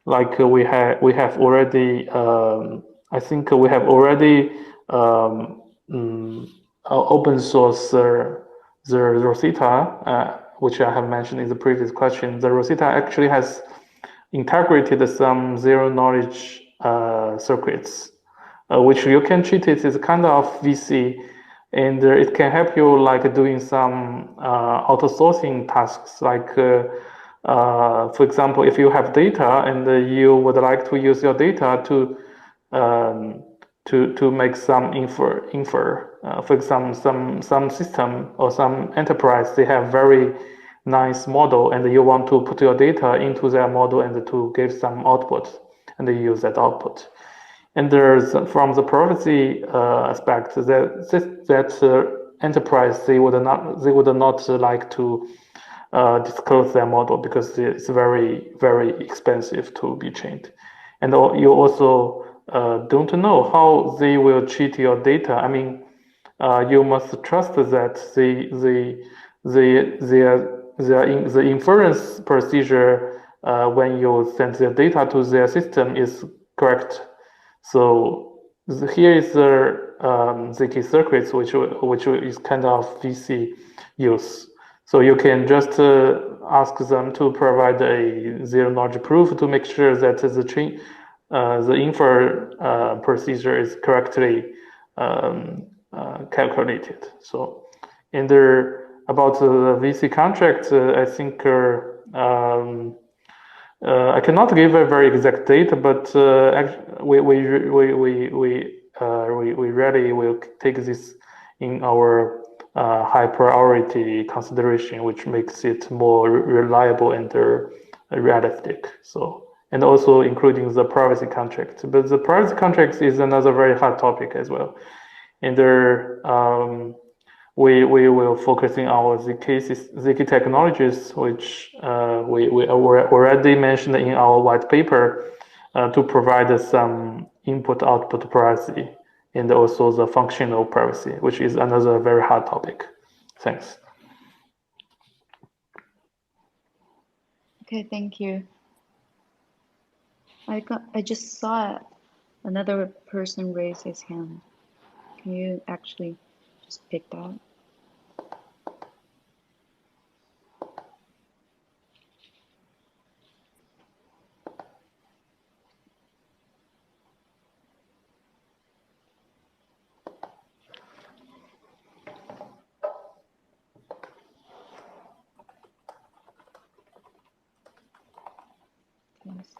Like we have already I think we have already open source the Rosetta, which I have mentioned in the previous question. The Rosetta actually has integrated some zero knowledge circuits, which you can treat it as kind of VC, and it can help you like doing some auto sourcing tasks, like for example, if you have data and you would like to use your data to make some infer. For example, some system or some enterprise, they have very nice model, and you want to put your data into their model and to give some output, and they use that output. And there's from the privacy aspect that enterprise they would not like to disclose their model because it's very expensive to be trained, and you also don't know how they will treat your data. I mean, you must trust that the inference procedure when you send the data to their system is correct. So here is the key circuits, which is kind of VC use. So you can just ask them to provide a zero knowledge proof to make sure that the infer procedure is correctly calculated. So, and about the VC contract, I think I cannot give a very exact date, but we really will take this in our high priority consideration, which makes it more reliable and realistic. So, and also including the privacy contract. But the privacy contract is another very hard topic as well. And we will focusing on ZK technologies, which we already mentioned in our white paper, to provide some input-output privacy and also the functional privacy, which is another very hard topic. Thanks. Okay, thank you. I just saw another person raise his hand. Can you actually just pick that? Yes.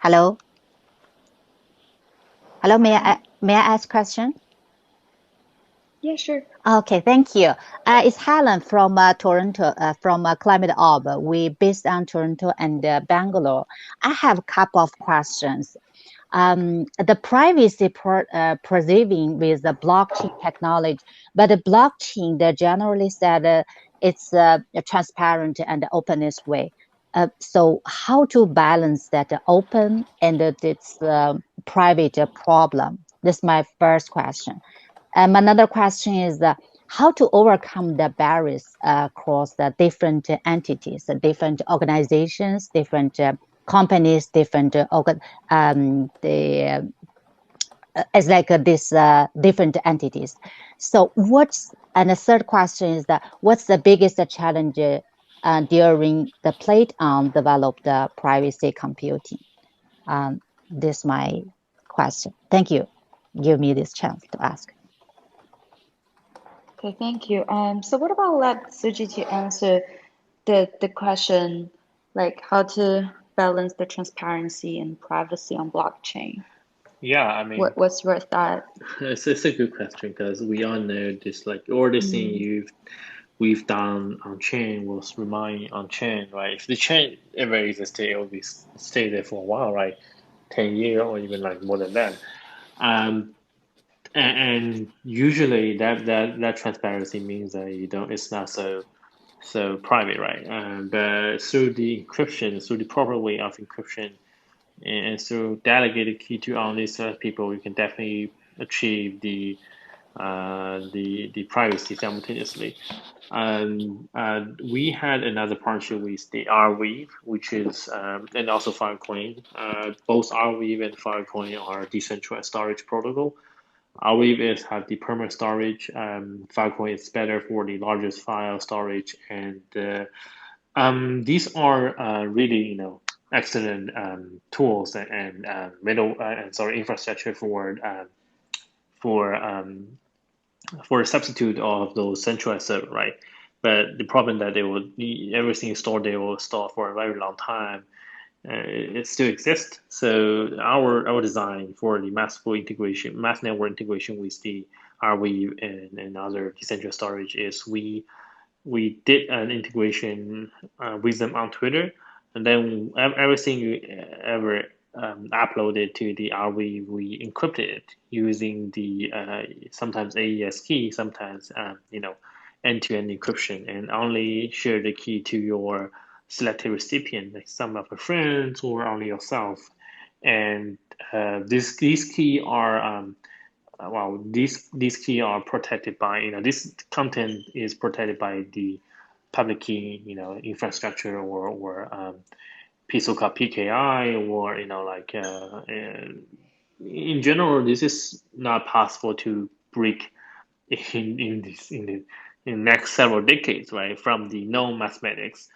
Hello. Hello, may I ask question? Yeah, sure. Okay, thank you. It's Helen from Toronto, from Climate Orb. We based on Toronto and Bangalore. I have a couple of questions. The privacy preserving with the blockchain technology, but the blockchain, they generally said it's a transparent and openness way. So how to balance that open and its private problem? This is my first question. Another question is how to overcome the barriers across the different entities, different organizations, different companies, different as like this different entities. So and the third question is that what's the biggest challenge during the PlatON developed privacy computing? This is my question. Thank you. Give me this chance to ask. Okay, thank you. So what about let Suji to answer the question, like how to balance the transparency and privacy on blockchain? Yeah, I mean, what's your thought? it's a good question because we all know this, like all the thing we've done on chain was remain on chain, right? If the chain ever existed, it will be stay there for a while, right? 10 years or even like more than that. And usually that transparency means that it's not so private, right? But through the encryption, through the proper way of encryption, and through delegated key to only certain people, we can definitely achieve the privacy simultaneously. We had another partnership with the Arweave, which is and also Filecoin. Both Arweave and Filecoin are decentralized storage protocol. Arweave have the permanent storage. Filecoin is better for the largest file storage, and these are really excellent tools and infrastructure for a substitute of those centralized server, right? But the problem that everything stored there will store for a very long time. It still exists. So our design for the mass network integration with the Arweave and other decentralized storage is we did an integration with them on Twitter, and then everything you ever uploaded to the Arweave, we encrypted it using the sometimes AES key, sometimes end-to-end encryption, and only share the key to your selected recipient, like some of your friends or only yourself. And these key are these key are protected by this content is protected by the public key infrastructure or so-called PKI or in general, this is not possible to break in the next several decades, right? From the known mathematics.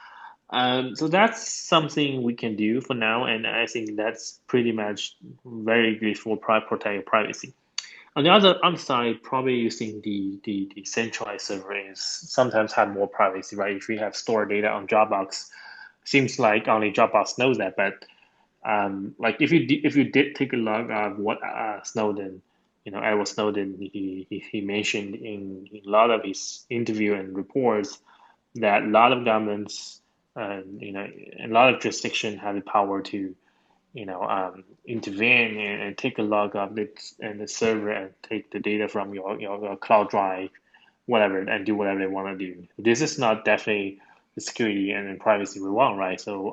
So that's something we can do for now, and I think that's pretty much very good for protecting privacy. On the other side, probably using the centralized server is sometimes have more privacy, right? If we have stored data on Dropbox, seems like only Dropbox knows that. But like if you did take a look at what Snowden, Edward Snowden, he mentioned in a lot of his interview and reports that a lot of governments, a lot of jurisdiction have the power to intervene and take a log of it and the server and take the data from your cloud drive, whatever, and do whatever they want to do. This is not definitely the security and privacy we want, right? So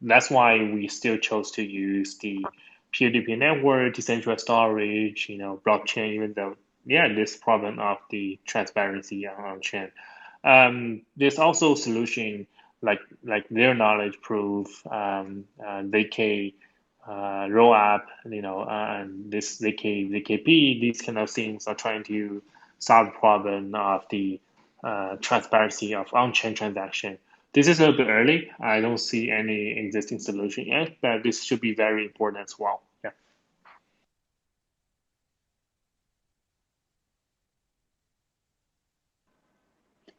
that's why we still chose to use the peer-to-peer network, decentralized storage, blockchain, even though, this problem of the transparency on chain. There's also solution like their knowledge proof, ZK rollup, and this ZKP, these kind of things are trying to solve the problem of the transparency of on-chain transaction. This is a little bit early. I don't see any existing solution yet, but this should be very important as well. Yeah.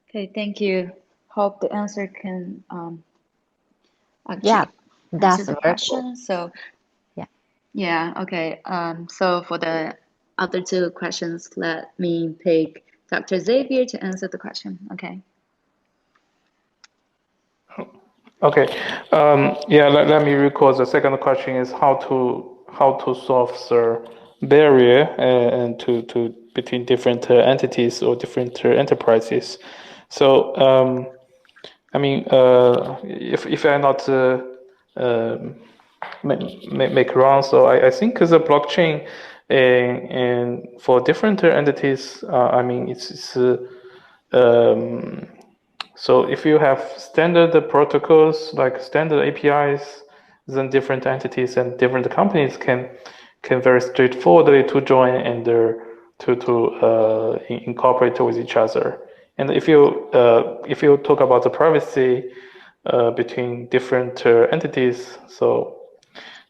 Okay, thank you. Hope the answer can Yeah, that's answer the very question. So yeah, okay. So for the other two questions, let me pick Dr. Xavier to answer the question. Okay. Okay. Let me recall. The second question is how to solve the barrier and to between different entities or different enterprises. So I mean, if I not make wrong, so I think the blockchain and for different entities, I mean it's so if you have standard protocols like standard APIs, then different entities and different companies can very straightforwardly to join and to incorporate with each other. And if you talk about the privacy between different entities, so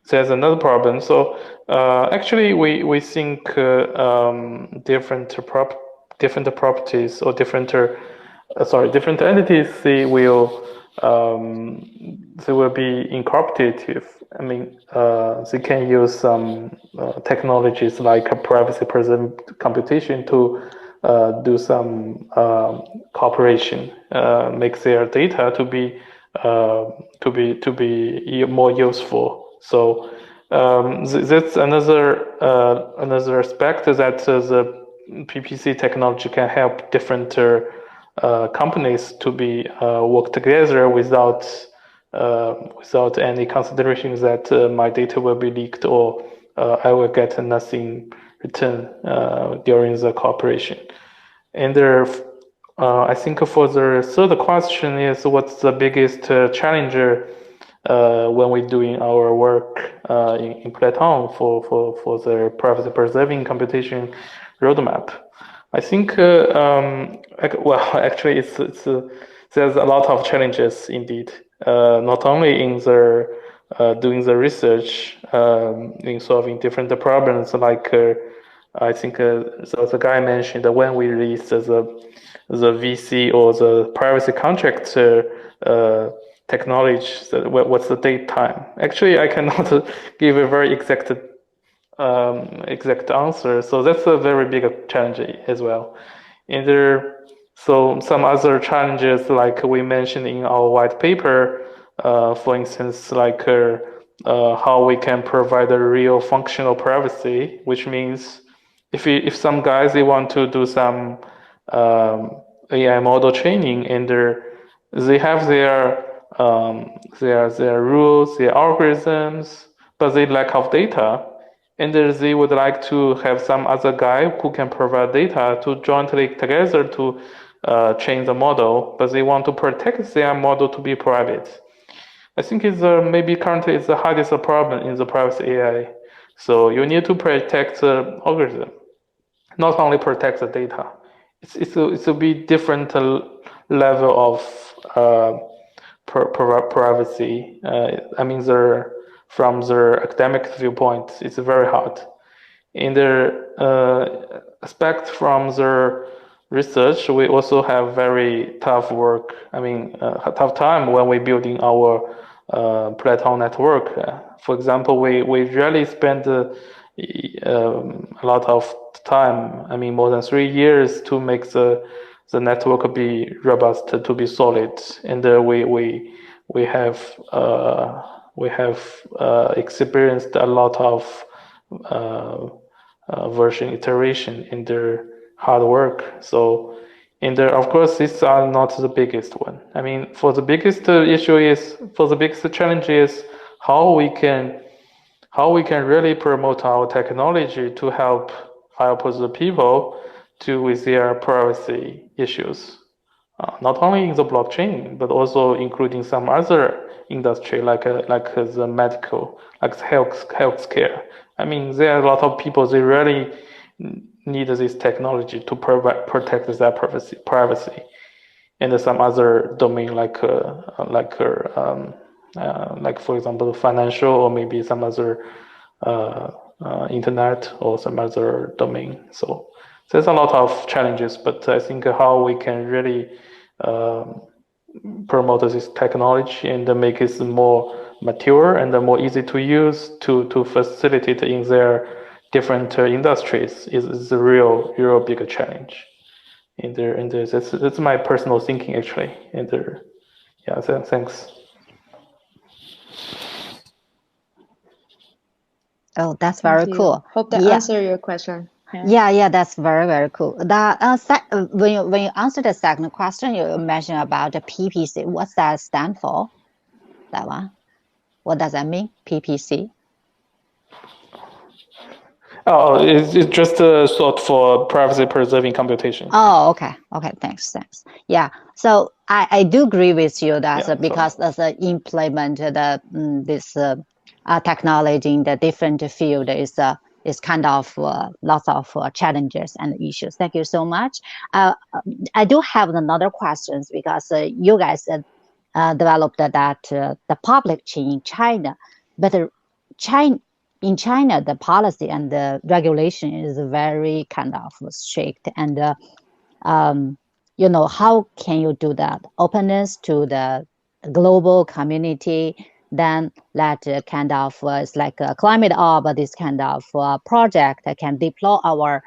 there's another problem. So actually, we think different properties or different entities they will they will be incorporative. I mean, they can use some technologies like a privacy preserving computation to do some cooperation, make their data to be more useful. So that's another aspect that the PPC technology can help different companies to be work together without any considerations that my data will be leaked or I will get nothing return during the cooperation. And there, I think for the third question is what's the biggest challenge when we're doing our work in PlatON for the privacy preserving computation roadmap. I think, well, actually, there's a lot of challenges indeed. Not only in the doing the research in solving different problems, like I think the guy mentioned that when we release the VC or the privacy contract technology, what's the date time? Actually, I cannot give a very exact answer. So that's a very big challenge as well. And so some other challenges, like we mentioned in our white paper, for instance, like how we can provide a real functional privacy, which means if some guys they want to do some AI model training and they have their rules, their algorithms, but they lack of data, and they would like to have some other guy who can provide data to jointly together to train the model, but they want to protect their model to be private. I think it's maybe currently it's the hardest problem in the privacy AI. So you need to protect the algorithm, not only protect the data. It's a bit different level of privacy. I mean, from the academic viewpoint, it's very hard. In the aspect from the research, we also have very tough work. I mean, a tough time when we're building our PlatON network. For example, we really spend a lot of time. I mean, more than 3 years to make the network be robust, to be solid, and we have experienced a lot of version iteration in their hard work. So, of course, these are not the biggest one. I mean, for the biggest challenge is how we can really promote our technology to help the people with their privacy issues. Not only in the blockchain, but also including some other industry like the medical, like healthcare. I mean, there are a lot of people, they really need this technology to protect their privacy. And some other domain like for example, financial or maybe some other internet or some other domain. So there's a lot of challenges, but I think how we can really promote this technology and make it more mature and more easy to use to facilitate in their different industries is a real big challenge. And that's my personal thinking actually. And yeah, thanks. Oh, that's very cool. Hope that answered your question. Yeah, that's very cool. When you answer the second question, you mentioned about the PPC. What's that stand for? That one. What does that mean? PPC. Oh, it's just a sort for privacy preserving computation. Oh, okay, thanks. Yeah, so I do agree with you that because as implement this technology in the different field is kind of lots of challenges and issues. Thank you so much. I do have another questions because you guys developed that the public chain in China, but in China, the policy and the regulation is very kind of strict. And, how can you do that? Openness to the global community, then that kind of it's like a climate orb, this kind of project can deploy our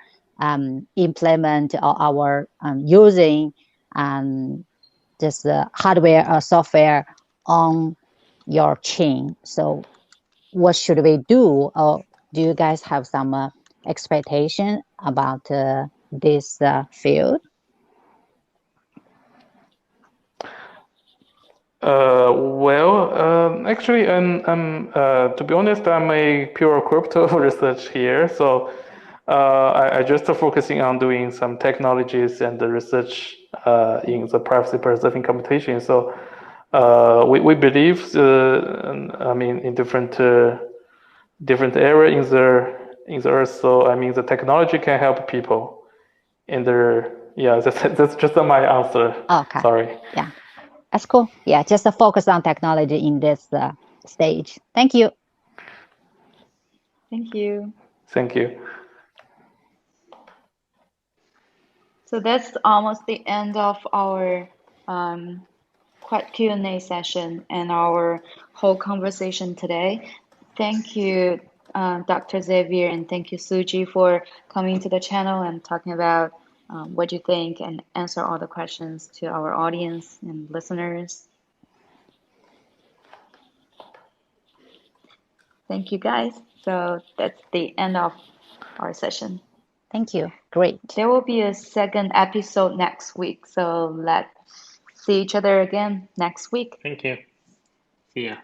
implement or our using just hardware or software on your chain. So what should we do? Or do you guys have some expectation about this field? Actually, to be honest, I'm a pure crypto research here. So I just focusing on doing some technologies and the research in the privacy preserving computation. So we believe, I mean, in different area in the earth. So I mean, the technology can help people in their, yeah, that's just my answer. Okay. Sorry. Yeah, that's cool. Yeah, just focus on technology in this stage. Thank you. Thank you. Thank you. So that's almost the end of our Q&A session and our whole conversation today. Thank you, Dr. Xavier, and thank you, Suji, for coming to the channel and talking about what you think and answer all the questions to our audience and listeners. Thank you, guys. So that's the end of our session. Thank you. Great. There will be a second episode next week. So let's see each other again next week. Thank you. See ya.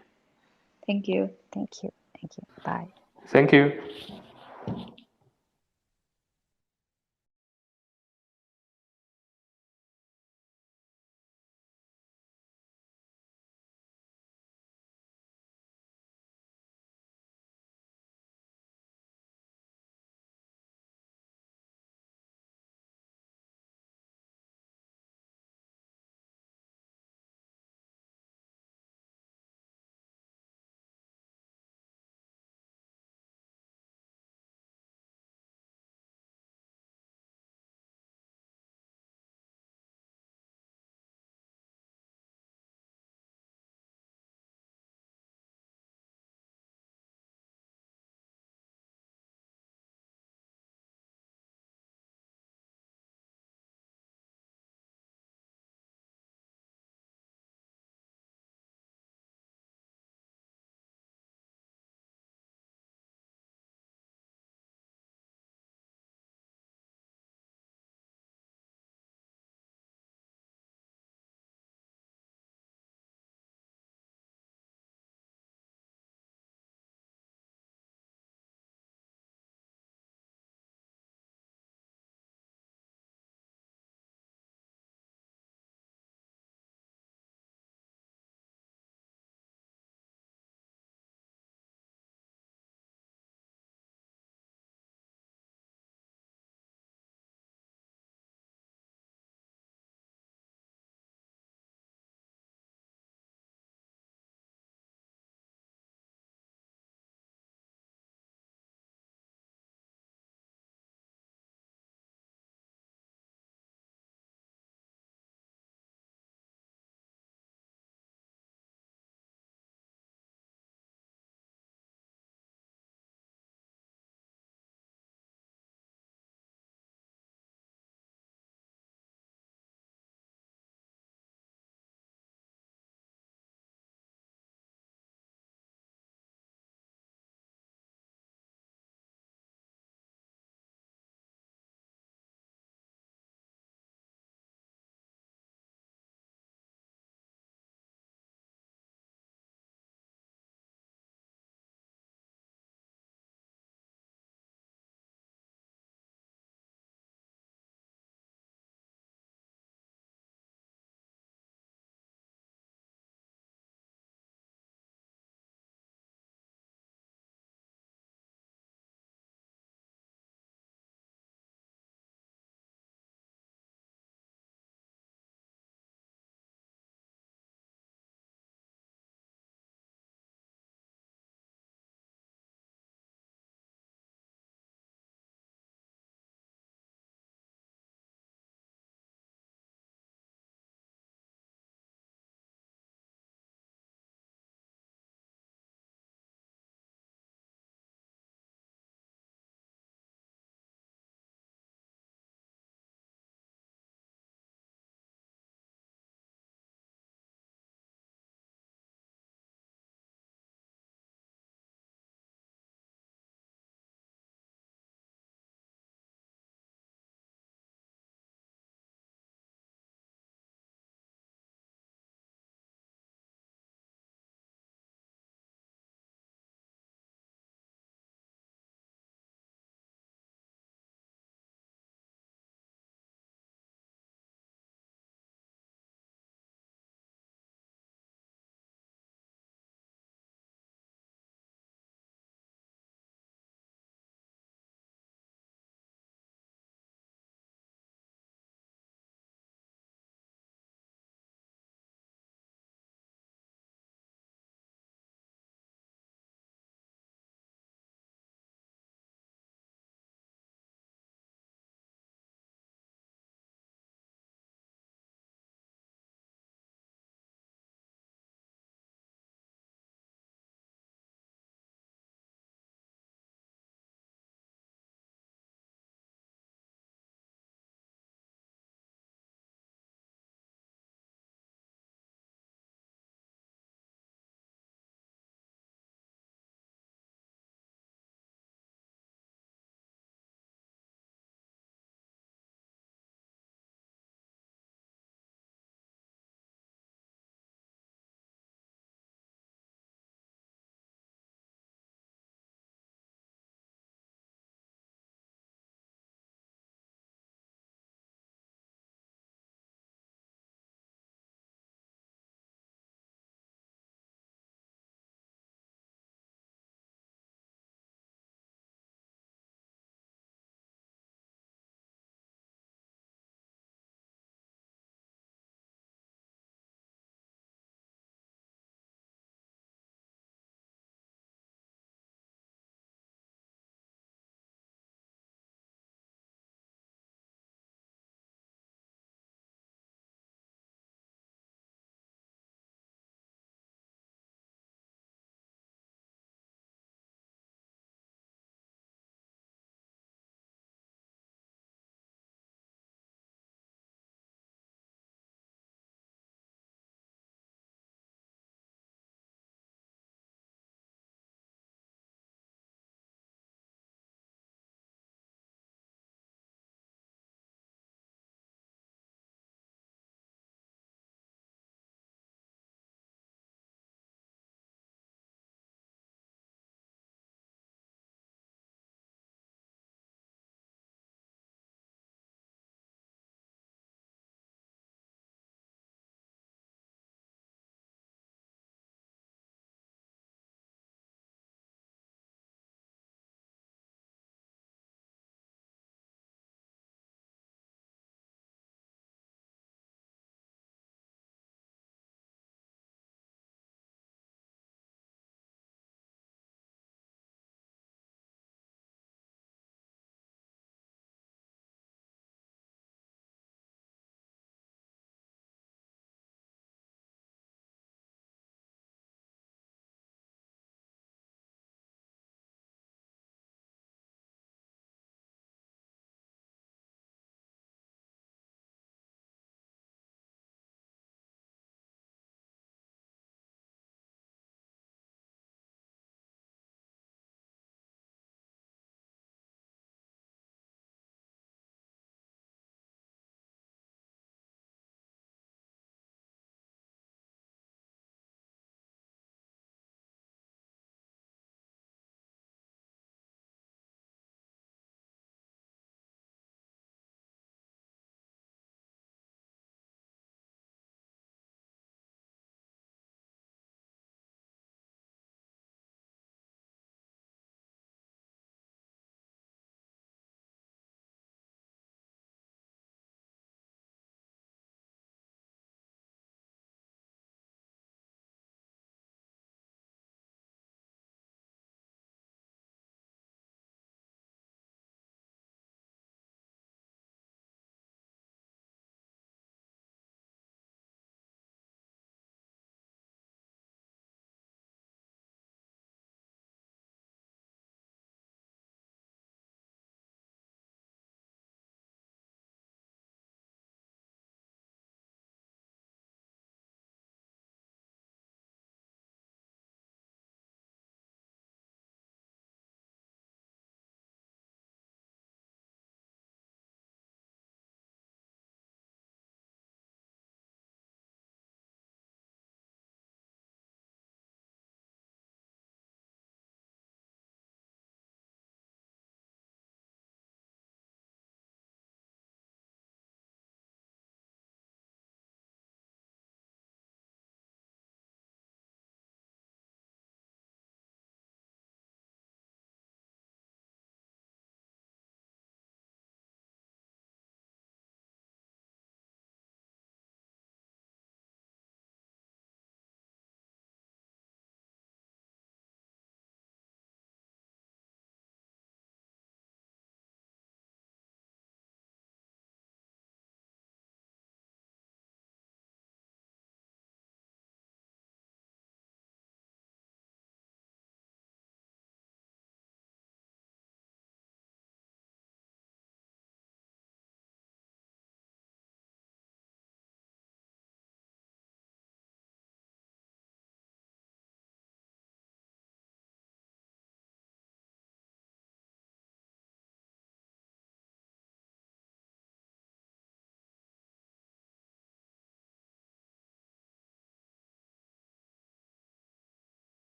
Thank you. Thank you. Thank you. Bye. Thank you.